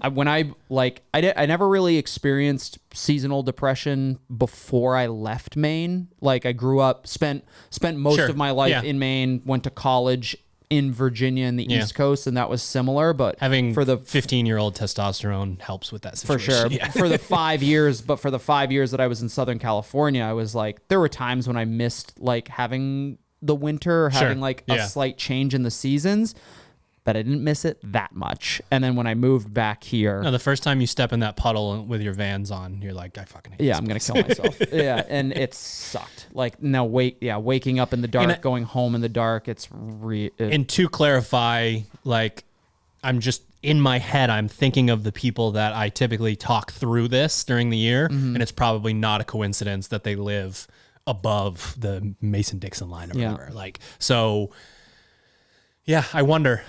never really experienced seasonal depression before I left Maine. Like I grew up, spent most of my life in Maine, went to college in Virginia and the East Coast, and that was similar. But having for the 15-year-old testosterone helps with that situation. For sure. For the 5 years, but for the 5 years that I was in Southern California, I was like, there were times when I missed like having the winter or having like a slight change in the seasons. But I didn't miss it that much. And then when I moved back here... No, the first time you step in that puddle with your Vans on, you're like, I fucking hate this I'm going to kill myself. And it sucked. Like, no, waking up in the dark, going home in the dark, And to clarify, like, I'm just... in my head, I'm thinking of the people that I typically talk through this during the year, and it's probably not a coincidence that they live above the Mason-Dixon line or whatever. Like, so... yeah, I wonder.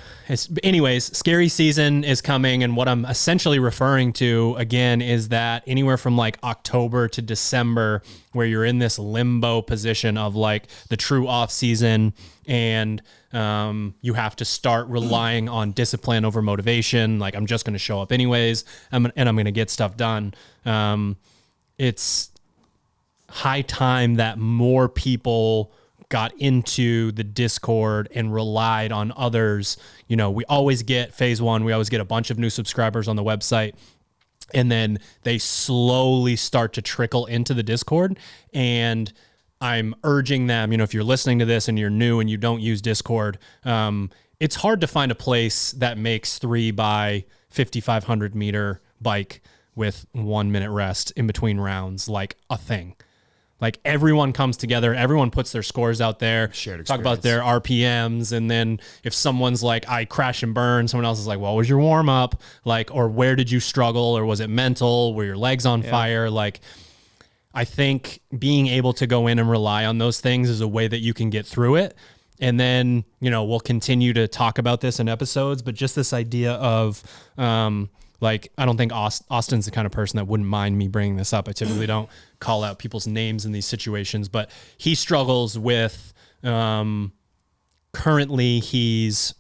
Anyways, scary season is coming, and what I'm essentially referring to, again, is that anywhere from like October to December, where you're in this limbo position of like the true off season, and you have to start relying on discipline over motivation. Like, I'm just going to show up anyways, and I'm going to get stuff done. It's high time that more people got into the Discord and relied on others. You know, we always get phase one. We always get a bunch of new subscribers on the website, and then they slowly start to trickle into the Discord. And I'm urging them, you know, if you're listening to this and you're new and you don't use Discord, it's hard to find a place that makes 3 by 5,500 meter bike with 1 minute rest in between rounds like a thing. Like, everyone comes together, everyone puts their scores out there, talk about their RPMs, and then if someone's like, I crash and burn, someone else is like, what was your warm up? Like, or where did you struggle? Or was it mental? Were your legs on fire? Like, I think being able to go in and rely on those things is a way that you can get through it. And then, you know, we'll continue to talk about this in episodes, but just this idea of, like, I don't think Austin's the kind of person that wouldn't mind me bringing this up. I typically don't call out people's names in these situations, but he struggles with, currently he's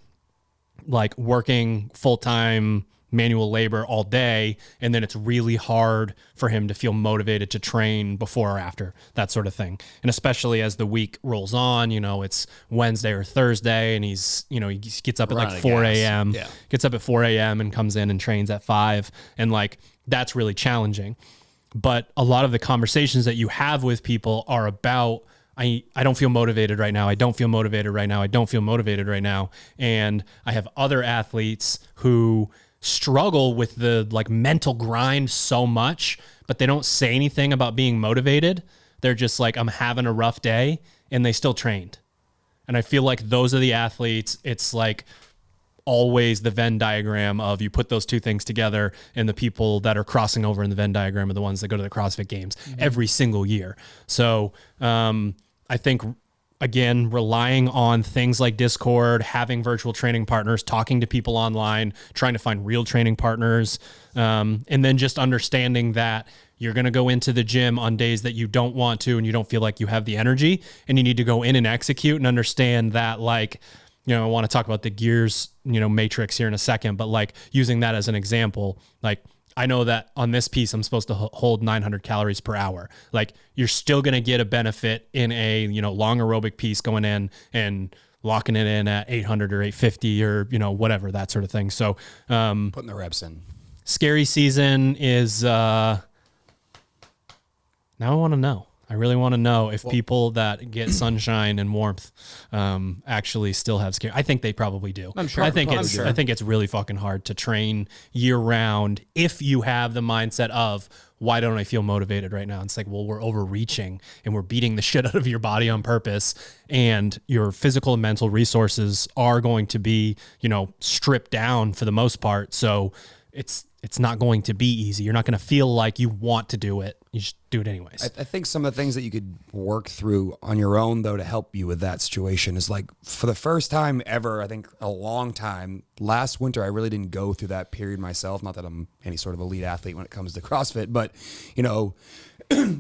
like working full-time manual labor all day, and then it's really hard for him to feel motivated to train before or after, that sort of thing. And especially as the week rolls on, you know, it's Wednesday or Thursday, and he's, you know, he gets up at like 4 a.m. Gets up at 4 a.m. and comes in and trains at 5, and like, that's really challenging. But a lot of the conversations that you have with people are about, I don't feel motivated right now. I don't feel motivated right now. I don't feel motivated right now. And I have other athletes who struggle with the like mental grind so much, but they don't say anything about being motivated. They're just like, I'm having a rough day, and they still trained. And I feel like those are the athletes. It's like always the Venn diagram of, you put those two things together, and the people that are crossing over in the Venn diagram are the ones that go to the CrossFit Games every single year. So I think, again, relying on things like Discord, having virtual training partners, talking to people online, trying to find real training partners, and then just understanding that you're going to go into the gym on days that you don't want to and you don't feel like you have the energy, and you need to go in and execute, and understand that, like, you know, I want to talk about the gears, you know, matrix here in a second, but like, using that as an example, like, I know that on this piece, I'm supposed to hold 900 calories per hour. Like, you're still going to get a benefit in a, you know, long aerobic piece going in and locking it in at 800 or 850 or, you know, whatever, that sort of thing. So, putting the reps in. Scary season is, now I want to know. I really want to know if people that get sunshine and warmth actually still have scare. I think they probably do. I'm sure. I think it's really fucking hard to train year round if you have the mindset of, why don't I feel motivated right now? It's like, well, we're overreaching and we're beating the shit out of your body on purpose, and your physical and mental resources are going to be, you know, stripped down for the most part. So it's not going to be easy. You're not going to feel like you want to do it you just do it anyways. I think some of the things that you could work through on your own, though, to help you with that situation is like, for the first time ever, I think a long time, last winter, I really didn't go through that period myself. Not that I'm any sort of elite athlete when it comes to CrossFit, but, you know,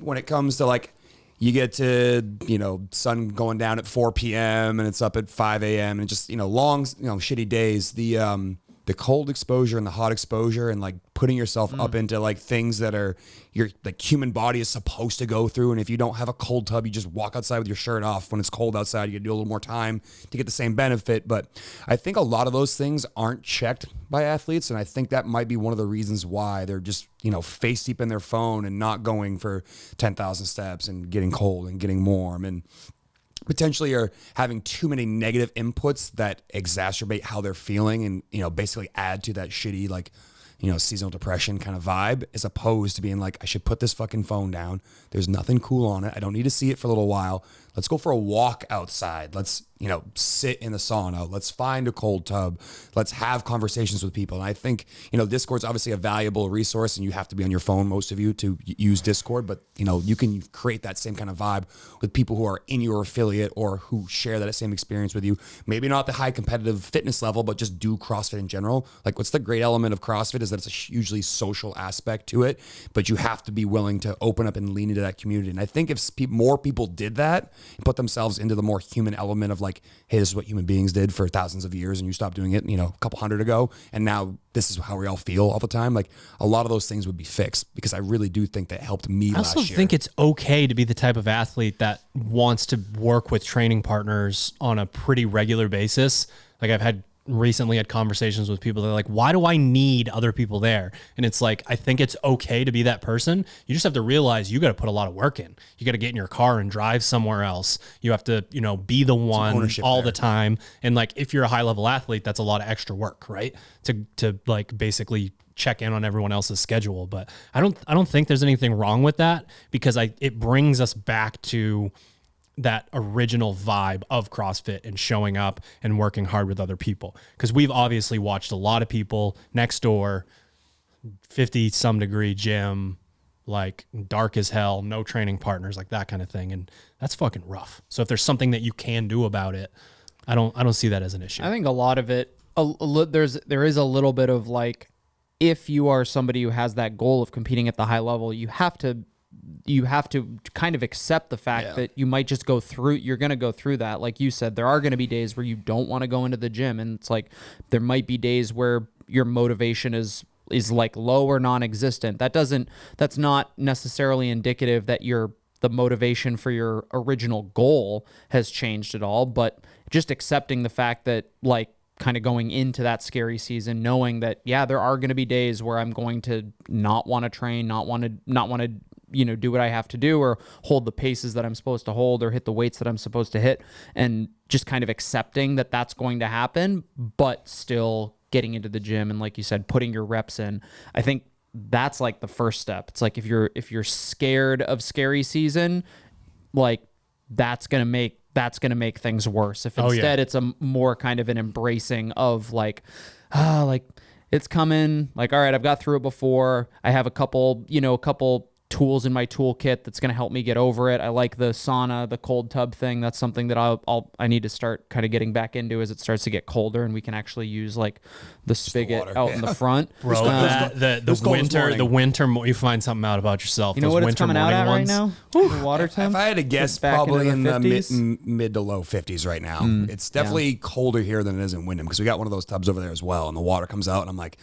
when it comes to like, you get to, you know, sun going down at 4 p.m. and it's up at 5 a.m. and just, you know, long, you know, shitty days. The cold exposure and the hot exposure and like putting yourself up into like things that are your like human body is supposed to go through. And if you don't have a cold tub, you just walk outside with your shirt off when it's cold outside. You do a little more time to get the same benefit. But I think a lot of those things aren't checked by athletes. And I think that might be one of the reasons why they're just, you know, face deep in their phone and not going for 10,000 steps and getting cold and getting warm, and potentially are having too many negative inputs that exacerbate how they're feeling and, you know, basically add to that shitty, like, you know, seasonal depression kind of vibe, as opposed to being like, I should put this fucking phone down. There's nothing cool on it. I don't need to see it for a little while. Let's go for a walk outside. Let's, you know, sit in the sauna. Let's find a cold tub. Let's have conversations with people. And I think, you know, Discord's obviously a valuable resource, and you have to be on your phone, most of you, to use Discord. But, you know, you can create that same kind of vibe with people who are in your affiliate or who share that same experience with you. Maybe not the high competitive fitness level, but just do CrossFit in general. Like, what's the great element of CrossFit is that it's a hugely social aspect to it, but you have to be willing to open up and lean into that community. And I think if more people did that and put themselves into the more human element of like, hey, this is what human beings did for thousands of years and you stopped doing it, you know, a couple hundred ago, and now this is how we all feel all the time. Like, a lot of those things would be fixed, because I really do think that helped me last year. I also think it's okay to be the type of athlete that wants to work with training partners on a pretty regular basis. Like, I've recently had conversations with people that are like, why do I need other people there? And it's like, I think it's okay to be that person. You just have to realize you got to put a lot of work in. You got to get in your car and drive somewhere else. You have to, you know, be the one all the time. And like, if you're a high level athlete, that's a lot of extra work, right? To like basically check in on everyone else's schedule. But I don't think there's anything wrong with that, because it brings us back to that original vibe of CrossFit and showing up and working hard with other people. Because we've obviously watched a lot of people next door, 50 some degree gym, like dark as hell, no training partners, like that kind of thing. And that's fucking rough. So if there's something that you can do about it, I don't see that as an issue. I think a lot of it, there is a little bit of like, if you are somebody who has that goal of competing at the high level, you have to kind of accept the fact that you might just you're going to go through that. Like you said, there are going to be days where you don't want to go into the gym. And it's like, there might be days where your motivation is like low or non-existent. That's not necessarily indicative that the motivation for your original goal has changed at all, but just accepting the fact that, like, kind of going into that scary season, knowing that, yeah, there are going to be days where I'm going to not want to train, not want to, you know, do what I have to do, or hold the paces that I'm supposed to hold, or hit the weights that I'm supposed to hit, and just kind of accepting that that's going to happen, but still getting into the gym and, like you said, putting your reps in. I think that's like the first step. It's like, if you're scared of scary season, like, that's going to make things worse. If instead it's a more kind of an embracing of like, like, it's coming, like, all right, I've got through it before. I have a couple tools in my toolkit that's going to help me get over it. I like the sauna, the cold tub thing. That's something that I need to start kind of getting back into as it starts to get colder, and we can actually use like the spigot out in the front. Bro, the winter, you find something out about yourself. You know what it's coming out at right now? The water temp. If I had to guess, probably in the mid to low 50s right now. It's definitely colder here than it is in Wyndham, because we got one of those tubs over there as well, and the water comes out, and I'm like,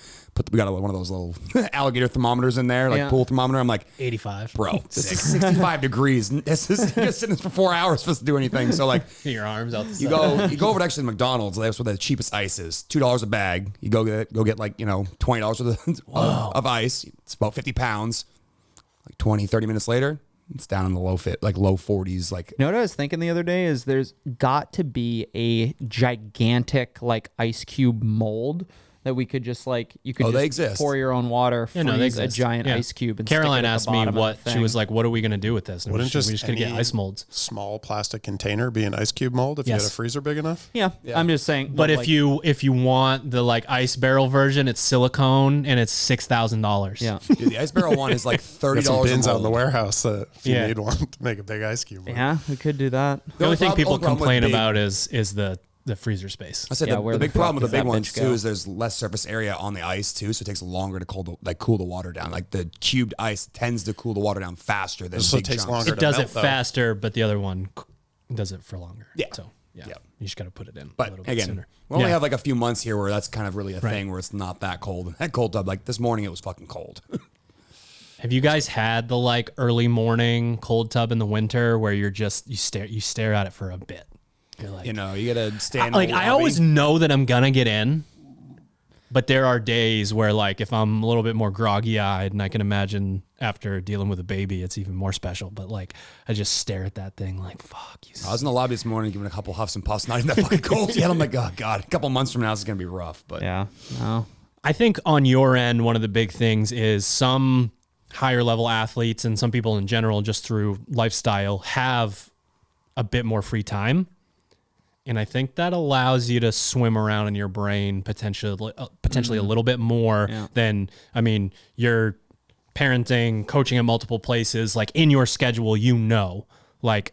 we got one of those little alligator thermometers in there, like pool thermometer. I'm like, 85. Bro, this is 65 degrees. This is you're sitting for 4 hours supposed to do anything. So like, your arms out the side. You go over to actually McDonald's. That's where the cheapest ice is. $2 a bag. You go get like, you know, $20 worth of ice. It's about 50 pounds. Like 20, 30 minutes later, it's down in the low 40s. Like, you know what I was thinking the other day is there's got to be a gigantic like ice cube mold that we could just like you could they just exist. pour your own water, freeze a giant Yeah. ice cube. And Caroline stick it at asked the me bottom of what the she thing. was like. What are we gonna do with this? And Wouldn't we just gonna get any ice molds. small plastic container be an ice cube mold if you Yes. had a freezer big enough? Yeah, I'm just saying. But like, if you want the like ice barrel version, it's silicone and it's $6,000. yeah, Dude, the ice barrel one is like $30 Got some bins a out in the mold. warehouse that if you Yeah. need one to make a big ice cube. mold. yeah, we could do that. The only thing people only problem with complain big- about is the freezer space. I said Yeah, the where big the problem fuck with the does big that ones bitch too go? is there's less surface area on the ice too, so it takes longer to cool the water down. Like the cubed ice tends to cool the water down faster than So it big takes chunks. longer. It does melt, it though. faster, but the other one does it for longer. Yeah. So yeah, Yeah. you just got to put it in a But little bit again, sooner. we only Yeah. have like a few months here where that's kind of really a Right. thing where it's not that cold. That cold tub, like this morning, it was fucking cold. Have you guys had the like early morning cold tub in the winter where you're just you stare at it for a bit? You're like, You know, you gotta stand. like in the I lobby. always know that I'm gonna get in, but there are days where like if I'm a little bit more groggy eyed, and I can imagine after dealing with a baby, it's even more special. But like I just stare at that thing like fuck you. I was in the lobby this morning giving a couple huffs and puffs, not even that fucking cold yet. I'm like, oh god, a couple months from now this is gonna be rough. But Yeah, no, I think on your end, one of the big things is some higher level athletes and some people in general, just through lifestyle, have a bit more free time. And I think that allows you to swim around in your brain potentially a little bit more than, I mean, you're parenting, coaching at multiple places, like in your schedule, like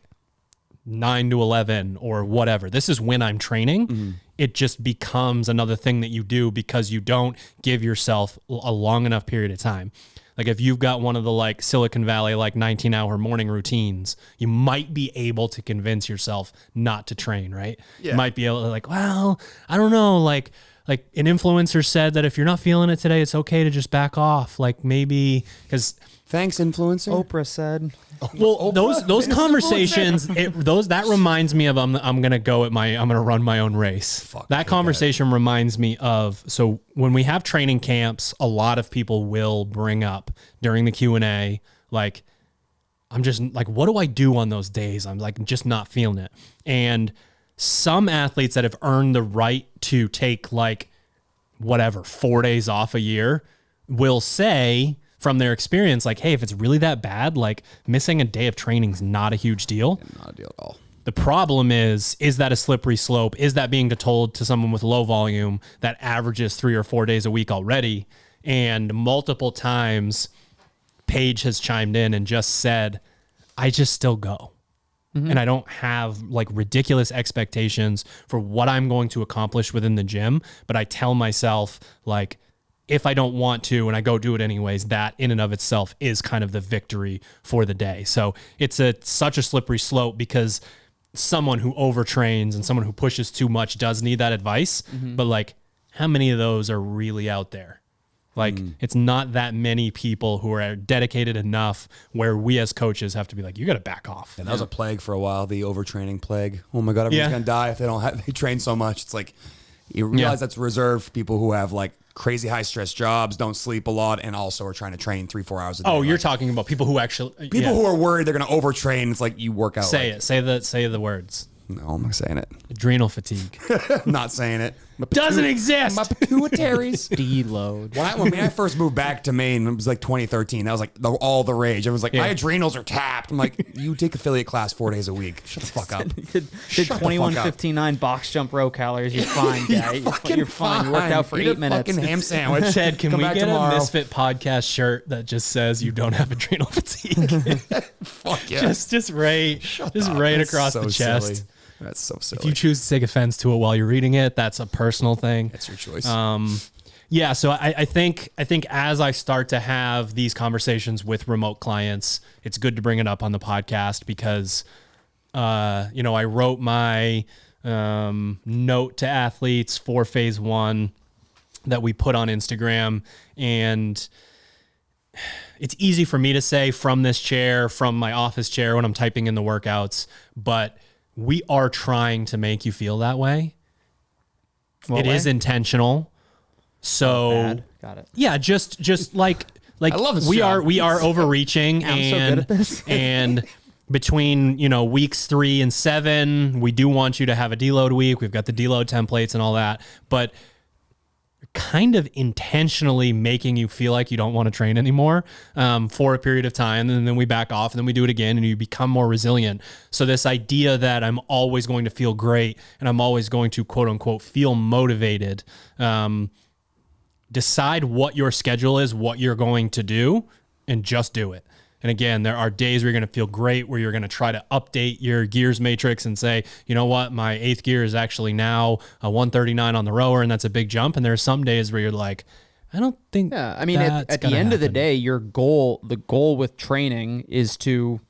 9 to 11 or whatever. This is when I'm training. It just becomes another thing that you do because you don't give yourself a long enough period of time. Like if you've got one of the like Silicon Valley, like 19-hour morning routines, you might be able to convince yourself not to train, right? Yeah. You might be able to like, well, I don't know. Like an influencer said that if you're not feeling it today, it's okay to just back off. Like maybe because thanks, influencer. Oprah said. well, those conversations, that reminds me of I'm gonna run my own race. That conversation reminds me of, so when we have training camps, a lot of people will bring up during the Q&A, like I'm just like, what do I do on those days? I'm like just not feeling it. And some athletes that have earned the right to take like whatever 4 days off a year will say from their experience, like, hey, if it's really that bad, like missing a day of training is not a huge deal. Not a deal at all. The problem is that a slippery slope? Is that being told to someone with low volume that averages 3 or 4 days a week already? And multiple times, Paige has chimed in and just said, I just still go. And I don't have like ridiculous expectations for what I'm going to accomplish within the gym. But I tell myself, like, if I don't want to and I go do it anyways, that in and of itself is kind of the victory for the day. So it's such a slippery slope because someone who overtrains and someone who pushes too much does need that advice. But like, how many of those are really out there? Like, it's not that many people who are dedicated enough where we as coaches have to be like, you got to back off. And that was a plague for a while, the overtraining plague. Oh my God, everyone's Yeah. gonna die if they train so much. It's like, you realize that's reserved for people who have like crazy high stress jobs, don't sleep a lot, and also are trying to train 3-4 hours a day. Oh, you're Like, talking about people who actually people who are worried they're gonna overtrain. It's like you work out. say like, it. Say the words. No, I'm not saying it. Adrenal fatigue. I'm not saying it. Doesn't exist. My pituitaries. Deload. When I first moved back to Maine, it was like 2013. That was like all the rage. Everyone's like, my adrenals are tapped. I'm like, you take affiliate class 4 days a week. Shut the fuck up. Did Shut the fuck 2159 box jump row calories. You're fine, guy. You're fine. You worked out for Eat 8 a minutes. fucking ham sandwich. Ted, can Come we back get tomorrow. a Misfit podcast shirt that just says you don't have adrenal fatigue? Fuck yeah. just right That's across so the chest. silly. That's so silly. If you choose to take offense to it while you're reading it, that's a personal thing. That's your choice. Yeah, so I think as I start to have these conversations with remote clients, it's good to bring it up on the podcast because, I wrote my note to athletes for phase 1 that we put on Instagram, and it's easy for me to say from this chair, from my office chair when I'm typing in the workouts, but we are trying to make you feel that way. It is intentional. So Bad. Got it. yeah, just like I love this we job. are overreaching I'm so good at this. and between weeks 3 and 7, we do want you to have a deload week. We've got the deload templates and all that, but kind of intentionally making you feel like you don't want to train anymore for a period of time. And then we back off and then we do it again and you become more resilient. So this idea that I'm always going to feel great and I'm always going to quote unquote feel motivated, decide what your schedule is, what you're going to do, and just do it. And again, there are days where you're going to feel great, where you're going to try to update your gears matrix and say, you know what, my 8th gear is actually now a 139 on the rower, and that's a big jump. And there are some days where you're like, I don't think. Yeah, I mean, at the end of the day, the goal with training is to,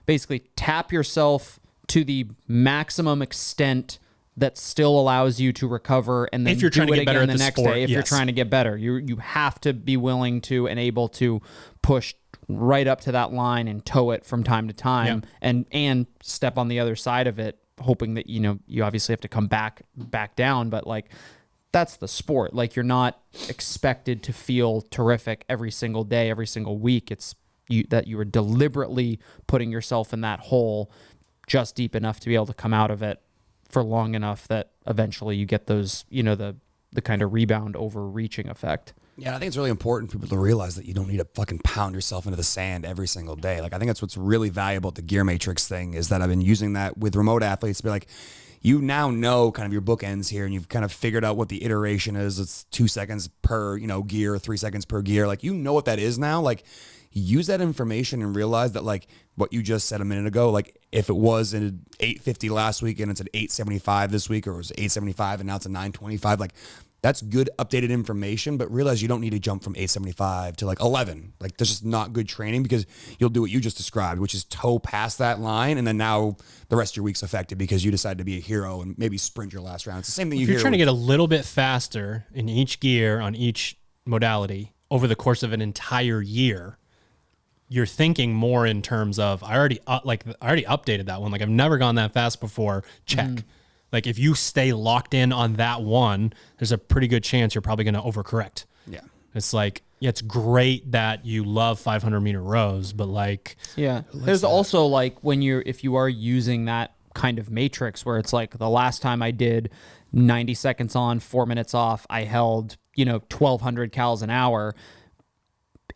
basically tap yourself to the maximum extent that still allows you to recover, and then if you're trying to get better the next day. If you're trying to get better, you have to be willing to and able to push right up to that line and tow it from time to time, and step on the other side of it, hoping that you obviously have to come back down, but like that's the sport. Like you're not expected to feel terrific every single day, every single week. It's that you are deliberately putting yourself in that hole just deep enough to be able to come out of it for long enough that eventually you get those, the kind of rebound overreaching effect. Yeah, I think it's really important for people to realize that you don't need to fucking pound yourself into the sand every single day. Like, I think that's what's really valuable at the Gear Matrix thing, is that I've been using that with remote athletes to be like, you now know kind of your bookends here, and you've kind of figured out what the iteration is. It's 2 seconds per, gear, 3 seconds per gear. Like, what that is now. Like, use that information and realize that, like, what you just said a minute ago, like, if it was an 850 last week and it's an 875 this week, or it was 875 and now it's a 925, like, that's good updated information, but realize you don't need to jump from 875 to like 11. Like, there's just not good training, because you'll do what you just described, which is toe past that line. And then now the rest of your week's affected because you decided to be a hero and maybe sprint your last round. It's the same thing if you're trying to get a little bit faster in each gear on each modality over the course of an entire year, you're thinking more in terms of, I already updated that one. Like, I've never gone that fast before. Check. Mm-hmm. Like, if you stay locked in on that one, there's a pretty good chance you're probably going to overcorrect. Yeah. It's like, it's great that you love 500 meter rows, but like, there's also like if you are using that kind of matrix where it's like, the last time I did 90 seconds on, 4 minutes off, I held, 1200 cals an hour.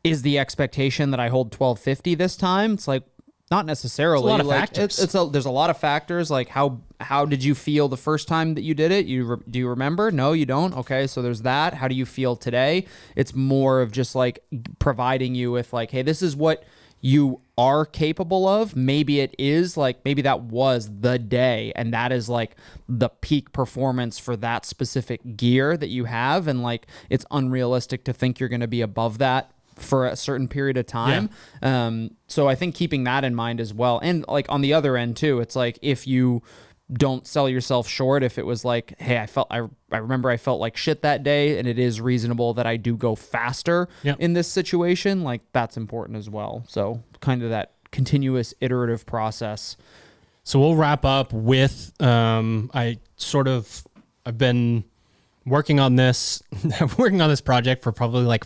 Is the expectation that I hold 1250 this time? It's like, not necessarily. There's a lot of factors. There's a lot of factors. Like, how did you feel the first time that you did it? Do you remember? No, you don't. Okay, so there's that. How do you feel today? It's more of just like providing you with like, hey, this is what you are capable of. Maybe it is like, maybe that was the day, and that is like the peak performance for that specific gear that you have, and like it's unrealistic to think you're going to be above that for a certain period of time. So I think keeping that in mind as well. And like on the other end too, it's like, if you don't sell yourself short, if it was like, hey, I remember I felt like shit that day, and it is reasonable that I do go faster in this situation, like that's important as well. So kind of that continuous iterative process. So we'll wrap up with, I've been working on this project for probably like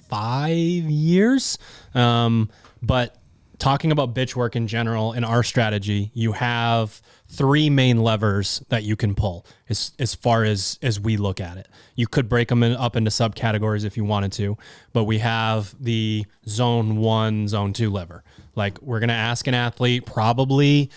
5 years. But talking about bitch work in general, in our strategy, you have 3 main levers that you can pull as far as we look at it. You could break them up into subcategories if you wanted to, but we have the zone 1, zone 2 lever. Like, we're going to ask an athlete, probably,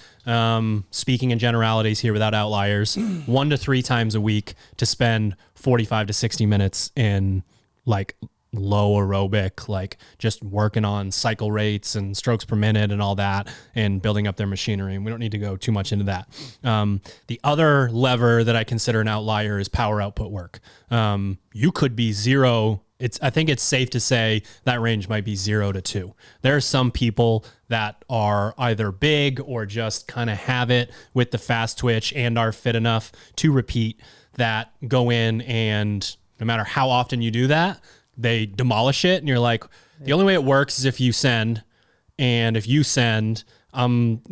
speaking in generalities here without outliers, 1 to 3 times a week to spend 45 to 60 minutes in like low aerobic, like just working on cycle rates and strokes per minute and all that, and building up their machinery. And we don't need to go too much into that. The other lever that I consider an outlier is power output work. You could be 0. I think it's safe to say that range might be 0 to 2. There are some people that are either big or just kind of have it with the fast twitch and are fit enough to repeat, that go in, and no matter how often you do that, they demolish it, and you're like, the only way it works is if you send, and if you send, I'm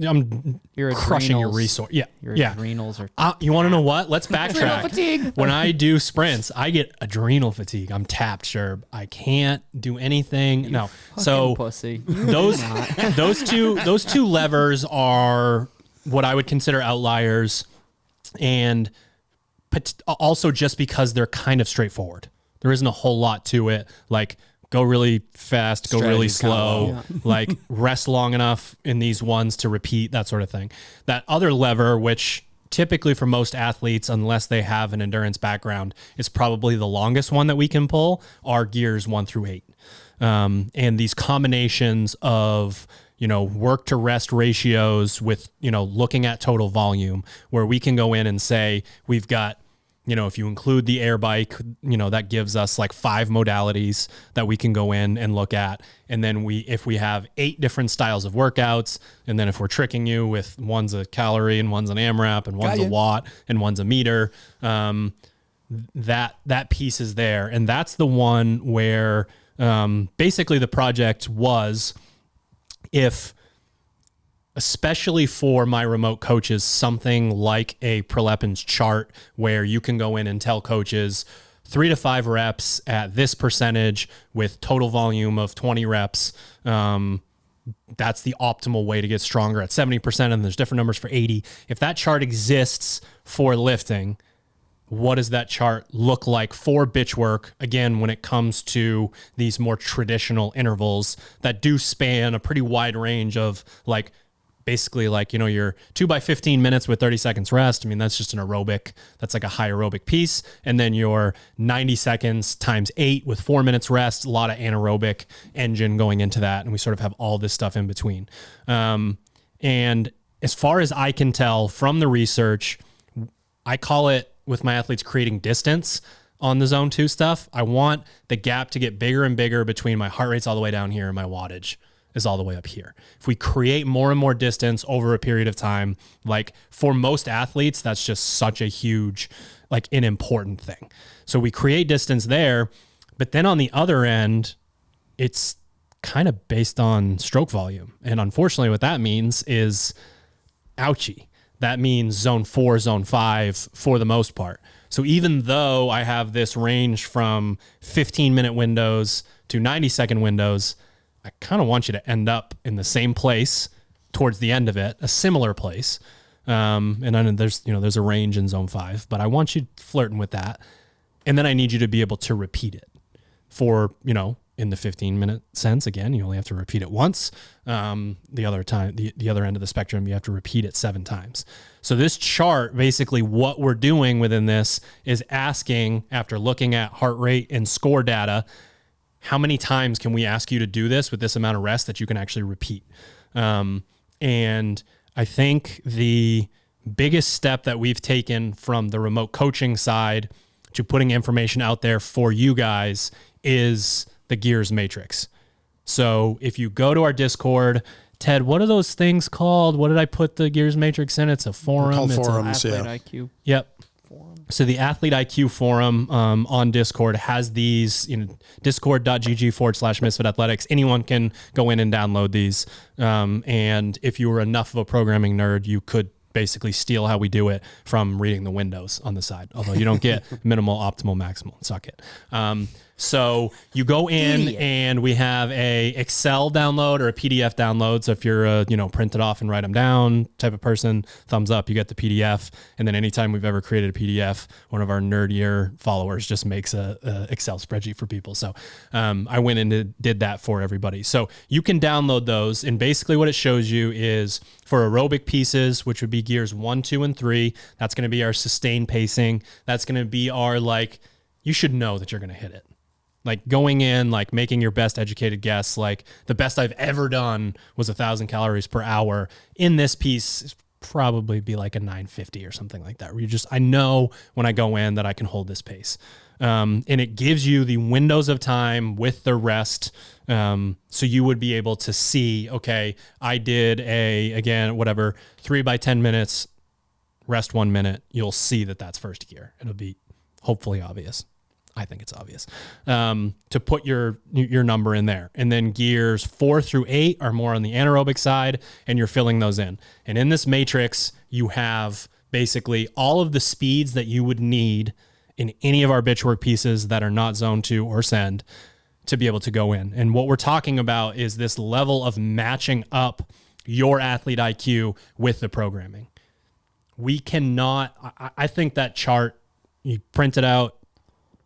crushing your resource. Yeah, your adrenals are. You want to know what? Let's backtrack. When I do sprints, I get adrenal fatigue. I'm tapped, sure. I can't do anything. No, so pussy. Those two levers are what I would consider outliers, and but also just because they're kind of straightforward. There isn't a whole lot to it. Like, go really fast, go really slow, like rest long enough in these ones to repeat, that sort of thing. That other lever, which typically for most athletes, unless they have an endurance background, is probably the longest one that we can pull, are gears 1 through 8. And these combinations of, work to rest ratios with, looking at total volume, where we can go in and say, we've got, if you include the air bike, that gives us like 5 modalities that we can go in and look at. And then if we have 8 different styles of workouts, and then if we're tricking you with one's a calorie and one's an AMRAP and one's a watt and one's a meter, that piece is there. And that's the one where basically the project was, especially for my remote coaches, something like a Prilepin's chart where you can go in and tell coaches 3 to 5 reps at this percentage with total volume of 20 reps. That's the optimal way to get stronger at 70%. And there's different numbers for 80. If that chart exists for lifting, what does that chart look like for bitch work? Again, when it comes to these more traditional intervals that do span a pretty wide range of like, basically like, your 2 by 15 minutes with 30 seconds rest. I mean, that's just an aerobic. That's like a high aerobic piece. And then your 90 seconds times 8 with 4 minutes rest, a lot of anaerobic engine going into that. And we sort of have all this stuff in between. And as far as I can tell from the research, I call it, with my athletes, creating distance on the zone 2 stuff. I want the gap to get bigger and bigger between my heart rate's all the way down here and my wattage is all the way up here. If we create more and more distance over a period of time, like for most athletes, that's just such a huge, like an important thing. So we create distance there, but then on the other end, it's kind of based on stroke volume. And unfortunately what that means is ouchie. That means zone 4, zone 5 for the most part. So even though I have this range from 15-minute windows to 90-second windows, I kind of want you to end up in the same place towards the end of it, a similar place. And I know there's a range in zone 5, but I want you flirting with that. And then I need you to be able to repeat it for, in the 15-minute sense. Again, you only have to repeat it once. The other time, the other end of the spectrum, you have to repeat it 7 times. So this chart, basically what we're doing within this is asking, after looking at heart rate and score data, how many times can we ask you to do this with this amount of rest that you can actually repeat? And I think the biggest step that we've taken from the remote coaching side to putting information out there for you guys is the Gears Matrix. So if you go to our Discord, Ted, what are those things called? What did I put the Gears Matrix in? It's a forum. It's forums, Athlete IQ. Yep. So the Athlete IQ forum on Discord has these, discord.gg/Misfit Athletics. Anyone can go in and download these. And if you were enough of a programming nerd, you could basically steal how we do it from reading the windows on the side. Although you don't get minimal, optimal, maximal. Suck it. So you go in and we have a Excel download or a PDF download. So if you're a, print it off and write them down type of person, thumbs up, you get the PDF. And then anytime we've ever created a PDF, one of our nerdier followers just makes a Excel spreadsheet for people. So I went and did that for everybody. So you can download those. And basically what it shows you is for aerobic pieces, which would be gears 1, 2, and 3, that's going to be our sustained pacing. That's going to be our, you should know that you're going to hit it. Like going in, like making your best educated guess, like the best I've ever done was 1,000 calories per hour. In this piece, probably be like a 950 or something like that, where I know when I go in that I can hold this pace. And it gives you the windows of time with the rest. So you would be able to see, okay, I did 3 by 10 minutes, rest 1 minute. You'll see that that's first gear. It'll be hopefully obvious. I think it's obvious, to put your number in there. And then gears 4 through 8 are more on the anaerobic side, and you're filling those in. And in this matrix, you have basically all of the speeds that you would need in any of our bitch work pieces that are not zone 2 or send to be able to go in. And what we're talking about is this level of matching up your athlete IQ with the programming. We cannot, I think that chart you print it out,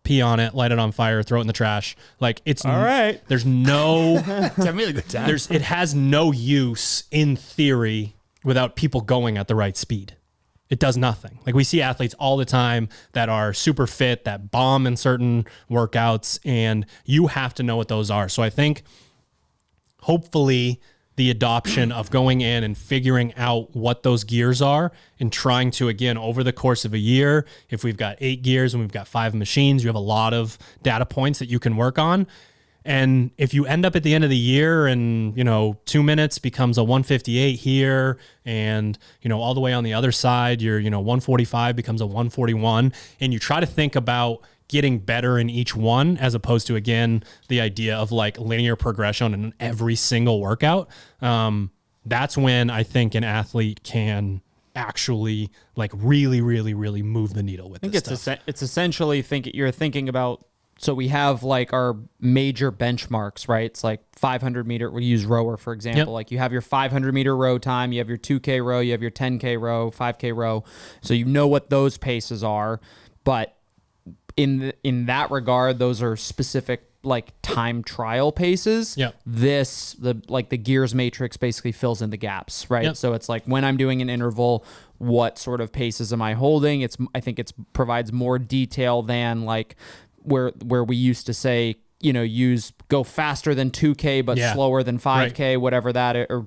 pee on it, light it on fire, throw it in the trash. Like it's all right. There's no, it has no use in theory without people going at the right speed. It does nothing. Like we see athletes all the time that are super fit, that bomb in certain workouts, and you have to know what those are. So I think hopefully the adoption of going in and figuring out what those gears are and trying to, again, over the course of a year, if we've got 8 gears and we've got 5 machines, you have a lot of data points that you can work on. And if you end up at the end of the year and, 2 minutes becomes a 158 here and, all the way on the other side, your, 145 becomes a 141, and you try to think about getting better in each one, as opposed to, again, the idea of like linear progression in every single workout. That's when I think an athlete can actually like really, really, really move the needle with this stuff. It's essentially you're thinking about, so we have like our major benchmarks, right? It's like 500 meter, we use rower, for example. Yep. Like you have your 500 meter row time, you have your 2K row, you have your 10K row, 5K row. So you know what those paces are, but in that regard, those are specific like time trial paces. Yep. The gears matrix basically fills in the gaps, right? Yep. So it's like when I'm doing an interval, what sort of paces am I holding? I think it provides more detail than like where we used to say, go faster than 2K but slower than 5K, right. Whatever that, or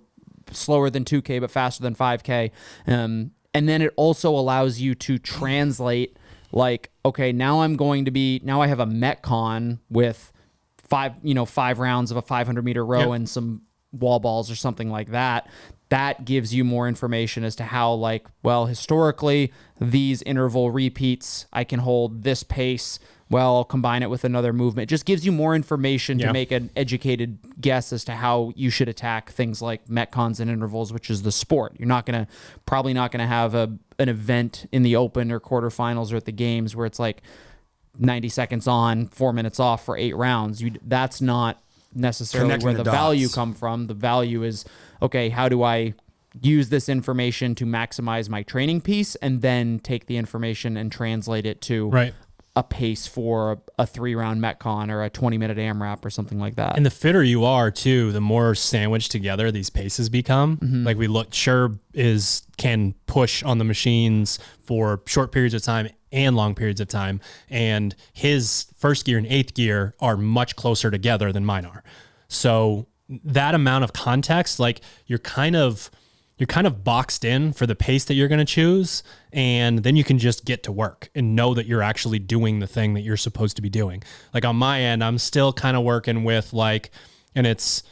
slower than 2K but faster than 5K. And then it also allows you to translate like, okay, now I have a Metcon with 5 rounds of a 500 meter row, yep. And some wall balls or something like that. That gives you more information as to how, like, well, historically, these interval repeats, I can hold this pace. Well, I'll combine it with another movement. It just gives you more information to make an educated guess as to how you should attack things like Metcons and intervals, which is the sport. You're probably not gonna have an event in the Open or quarterfinals or at the games where it's like 90 seconds on, 4 minutes off for 8 rounds. That's not necessarily where the value come from. The value is, okay, how do I use this information to maximize my training piece, and then take the information and translate it to a pace for a 3-round Metcon or a 20-minute AMRAP or something like that. And the fitter you are too, the more sandwiched together these paces become. Mm-hmm. Like can push on the machines for short periods of time and long periods of time. And his first gear and 8th gear are much closer together than mine are. So that amount of context, like you're kind of boxed in for the pace that you're going to choose. And then you can just get to work and know that you're actually doing the thing that you're supposed to be doing. Like on my end, I'm still kind of working with like, and it's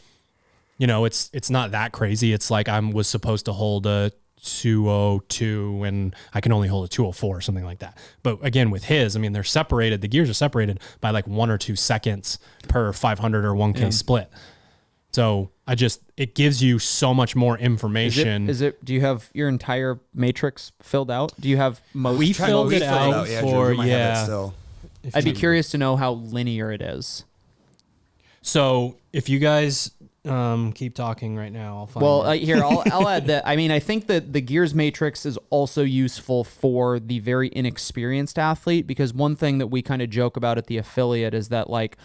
not that crazy. It's like I was supposed to hold a 202 and I can only hold a 204 or something like that. But again, with his, I mean, they're separated. The gears are separated by like 1 or 2 seconds per 500 or 1K split. So it gives you so much more information. Do you have your entire matrix filled out? Do you have most? We filled it out for, I'd be curious to know how linear it is. So if you guys keep talking right now, I'll find it. Here, I'll add that. I mean, I think that the gears matrix is also useful for the very inexperienced athlete, because one thing that we kind of joke about at the affiliate is that, like,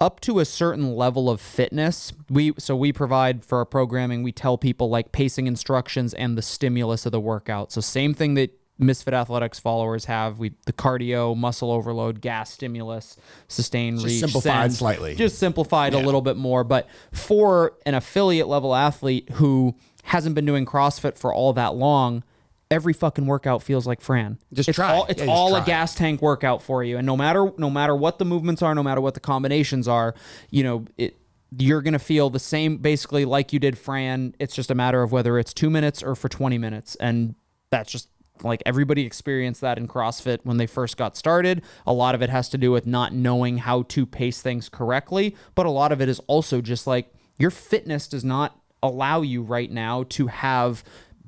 up to a certain level of fitness, we provide for our programming, we tell people like pacing instructions and the stimulus of the workout. So same thing that Misfit Athletics followers have, the cardio, muscle overload, gas stimulus, sustain, reach, simplified slightly. Just simplified a little bit more. But for an affiliate level athlete who hasn't been doing CrossFit for all that long, every fucking workout feels like Fran. It's all a gas tank workout for you. And no matter what the movements are, no matter what the combinations are, you're going to feel the same basically like you did Fran. It's just a matter of whether it's 2 minutes or for 20 minutes. And that's just like everybody experienced that in CrossFit when they first got started. A lot of it has to do with not knowing how to pace things correctly. But a lot of it is also just like your fitness does not allow you right now to have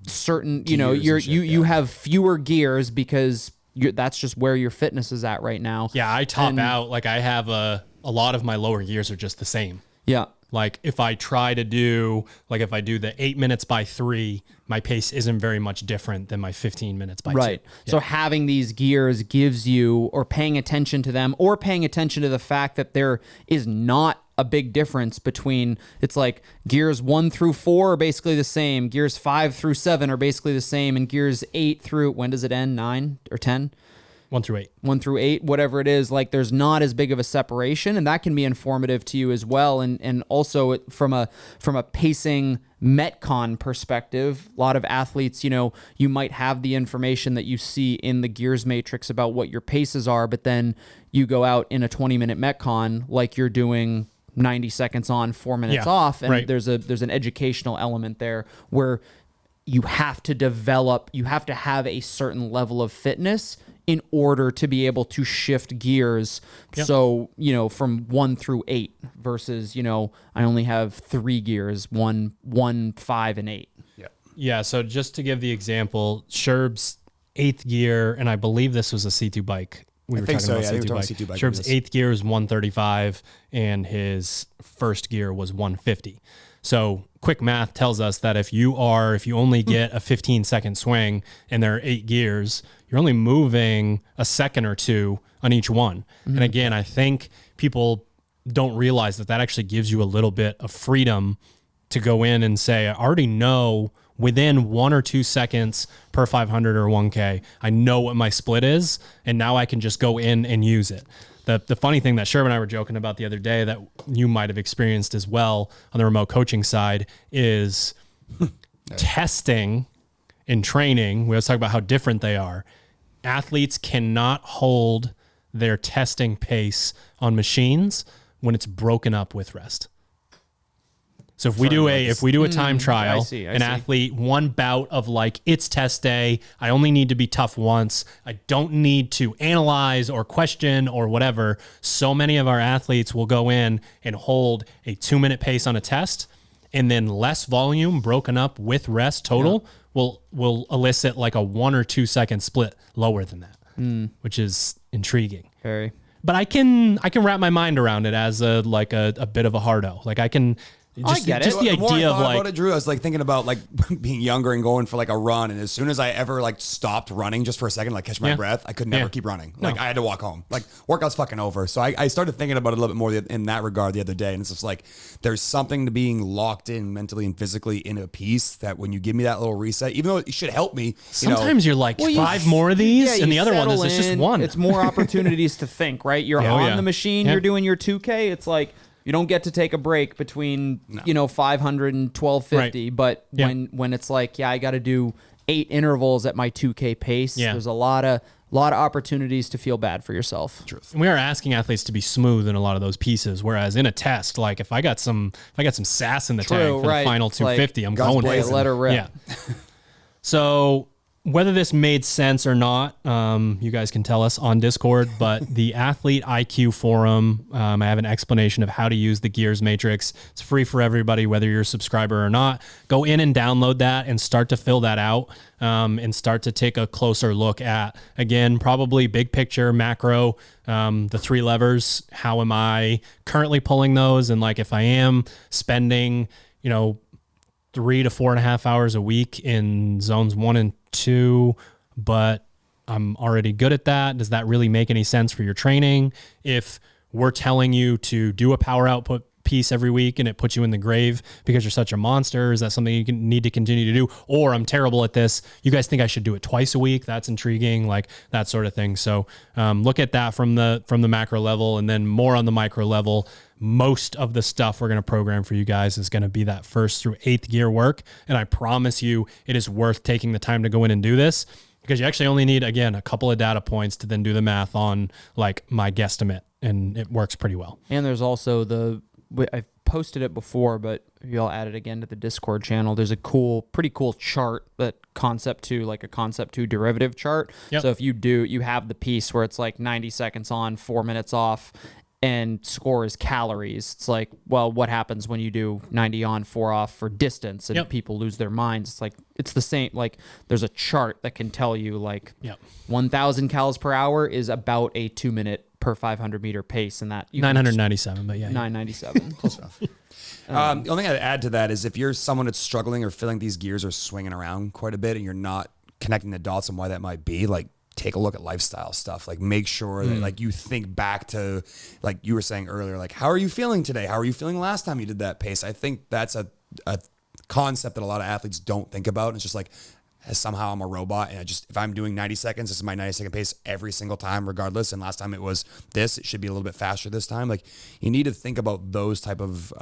certain, you have fewer gears because that's just where your fitness is at right now. Yeah, I top out. Like I have a lot of my lower gears are just the same. Yeah. Like if I try to do, like if I do the 8 minutes by 3, my pace isn't very much different than my 15 minutes by 2. Right. So having these gears gives you, or paying attention to them, or paying attention to the fact that there is not a big difference between, it's like gears 1 through 4 are basically the same, gears 5 through 7 are basically the same, and gears 8 through, when does it end? 9 or 10? 1 through 8. 1 through 8, whatever it is, like there's not as big of a separation, and that can be informative to you as well. And also from a pacing Metcon perspective, a lot of athletes, you might have the information that you see in the gears matrix about what your paces are, but then you go out in a 20-minute Metcon like you're doing 90 seconds on, 4 minutes off, and there's an educational element there where you have to have a certain level of fitness in order to be able to shift gears. Yep. So, from 1 through 8 versus, I only have 3 gears, 1, 5, and 8. Yeah. Yeah. So just to give the example, Sherb's 8th gear, and I believe this was a C2 bike. We were talking about C2 bike. Sherb's 8th gear is 135 and his first gear was 150. So quick math tells us that if you only get a 15-second swing and there are 8 gears, you're only moving a second or two on each one. Mm-hmm. And again, I think people don't realize that actually gives you a little bit of freedom to go in and say, I already know within 1 or 2 seconds per 500 or 1K, I know what my split is, and now I can just go in and use it. The funny thing that Sherb and I were joking about the other day that you might have experienced as well on the remote coaching side is testing and training. We always talk about how different they are. Athletes cannot hold their testing pace on machines when it's broken up with rest. So if we do a time trial, an athlete, one bout of like, it's test day, I only need to be tough once, I don't need to analyze or question or whatever. So many of our athletes will go in and hold a 2-minute pace on a test, and then less volume broken up with rest total will elicit like a 1 or 2 second split lower than that, which is intriguing. Very. But I can wrap my mind around it as a bit of a hardo. Like I can. I get it. Just the idea of like, about it, Drew, I was like thinking about like being younger and going for like a run, and as soon as I ever like stopped running just for a second, like catch my breath, I could never keep running. Like I had to walk home. Like workout's fucking over. So I started thinking about it a little bit more in that regard the other day, and it's just like there's something to being locked in mentally and physically in a piece that when you give me that little reset, even though it should help me, sometimes you're like 5 more of these, and the other one is just one. It's more opportunities to think. Right, you're on the machine, you're doing your 2K. It's like. You don't get to take a break between 500 and 1250, but when it's like, I got to do 8 intervals at my 2K pace, there's a lot of opportunities to feel bad for yourself. Truth. And we are asking athletes to be smooth in a lot of those pieces, whereas in a test, like if I got some sass in the tank for the final 250, I'm going for it. Let her rip. Yeah. So whether this made sense or not, you guys can tell us on Discord, but the Athlete IQ Forum, I have an explanation of how to use the Gears Matrix. It's free for everybody, whether you're a subscriber or not. Go in and download that and start to fill that out and start to take a closer look at, again, probably big picture, macro, the 3 levers. How am I currently pulling those? And like if I am spending, 3 to 4.5 hours a week in zones 1 and 2, but I'm already good at that. Does that really make any sense for your training? If we're telling you to do a power output piece every week and it puts you in the grave because you're such a monster, is that something you need to continue to do? Or I'm terrible at this, you guys think I should do it twice a week? That's intriguing, like that sort of thing. So look at that from the macro level, and then more on the micro level. Most of the stuff we're going to program for you guys is going to be that 1st through 8th gear work. And I promise you it is worth taking the time to go in and do this, because you actually only need, again, a couple of data points to then do the math on like my guesstimate, and it works pretty well. And there's also I've posted it before, but if y'all add it again to the Discord channel, there's a pretty cool chart, that concept 2, like a concept 2 derivative chart. Yep. So if you have the piece where it's like 90 seconds on, 4 minutes off, and score is calories. It's like, well, what happens when you do 90 on, 4 off for distance, and people lose their minds? It's like, it's the same. Like there's a chart that can tell you like 1,000 calories per hour is about a 2-minute per 500 meter pace, and that 997, but 997. Close enough. The only thing I'd add to that is if you're someone that's struggling or feeling these gears are swinging around quite a bit and you're not connecting the dots on why that might be, like take a look at lifestyle stuff. Like make sure that like you think back to, like you were saying earlier, like how are you feeling today? How are you feeling last time you did that pace? I think that's a concept that a lot of athletes don't think about. And it's just like, somehow I'm a robot, and if I'm doing 90 seconds, this is my 90-second pace every single time, regardless. And last time it was this, it should be a little bit faster this time. Like you need to think about those type of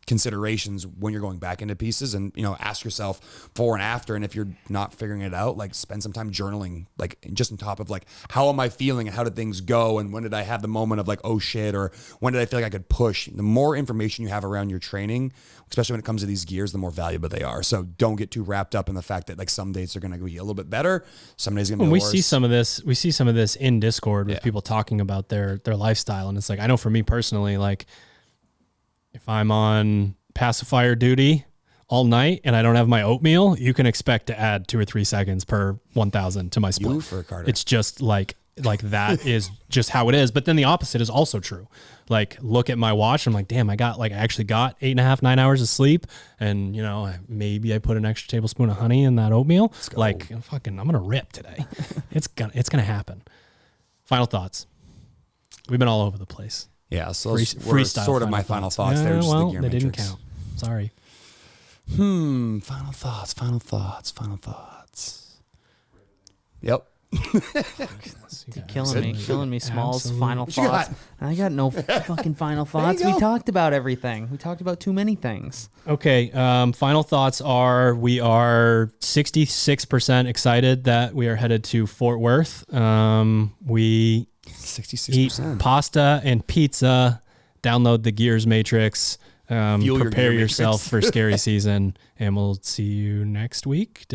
considerations when you're going back into pieces, and ask yourself before and after. And if you're not figuring it out, like spend some time journaling, like just on top of like how am I feeling and how did things go, and when did I have the moment of like oh shit, or when did I feel like I could push. The more information you have around your training, especially when it comes to these gears, the more valuable they are. So don't get too wrapped up in the fact that like some days are going to be a little bit better, some days are going to be worse. We see some of this in Discord with people talking about their lifestyle, and it's like, I know for me personally, like if I'm on pacifier duty all night and I don't have my oatmeal, you can expect to add 2 or 3 seconds per 1,000 to my split. It's just like that is just how it is. But then the opposite is also true. Like look at my watch. I'm like, damn, I actually got 8.5, 9 hours of sleep. And maybe I put an extra tablespoon of honey in that oatmeal. Like fucking, I'm going to rip today. It's going to happen. Final thoughts. We've been all over the place. Yeah. So freestyle sort of my final thoughts. They're just the gear they matrix. Didn't count. Sorry. Final thoughts. Yep. Killing me, Smalls. Final thoughts. I got no fucking final thoughts. We talked about everything. We talked about too many things. Okay. Final thoughts are: we are 66% excited that we are headed to Fort Worth. We 66% eat pasta and pizza. Download the Gears Matrix. Prepare yourself for scary season, and we'll see you next week.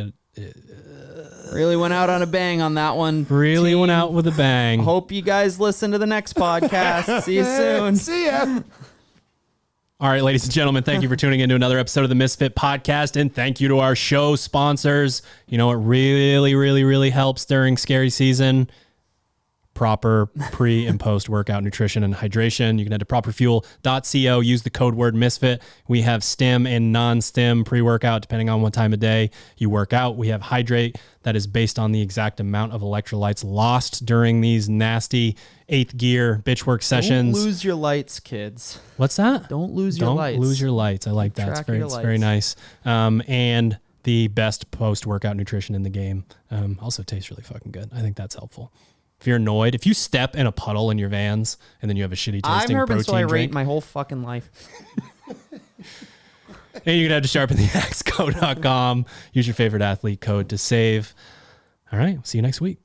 Really went out on a bang on that one. Really went out with a bang. Hope you guys listen to the next podcast. See you soon. See ya. All right, ladies and gentlemen, thank you for tuning into another episode of the Misfit Podcast, and thank you to our show sponsors. It really, really, really helps during scary season. Proper pre and post workout nutrition and hydration. You can head to properfuel.co, use the code word Misfit. We have stim and non-stim pre-workout depending on what time of day you work out. We have hydrate that is based on the exact amount of electrolytes lost during these nasty 8th gear bitch work sessions. Don't lose your lights, kids. What's that? Don't lose your lights. Don't lose your lights. I like that. It's very nice. And the best post-workout nutrition in the game. Also tastes really fucking good. I think that's helpful. If you're annoyed, if you step in a puddle in your Vans and then you have a shitty tasting protein drink. I'm Urban, so I rate my whole fucking life. And you can head to sharpentheaxeco.com. Use your favorite athlete code to save. All right. See you next week.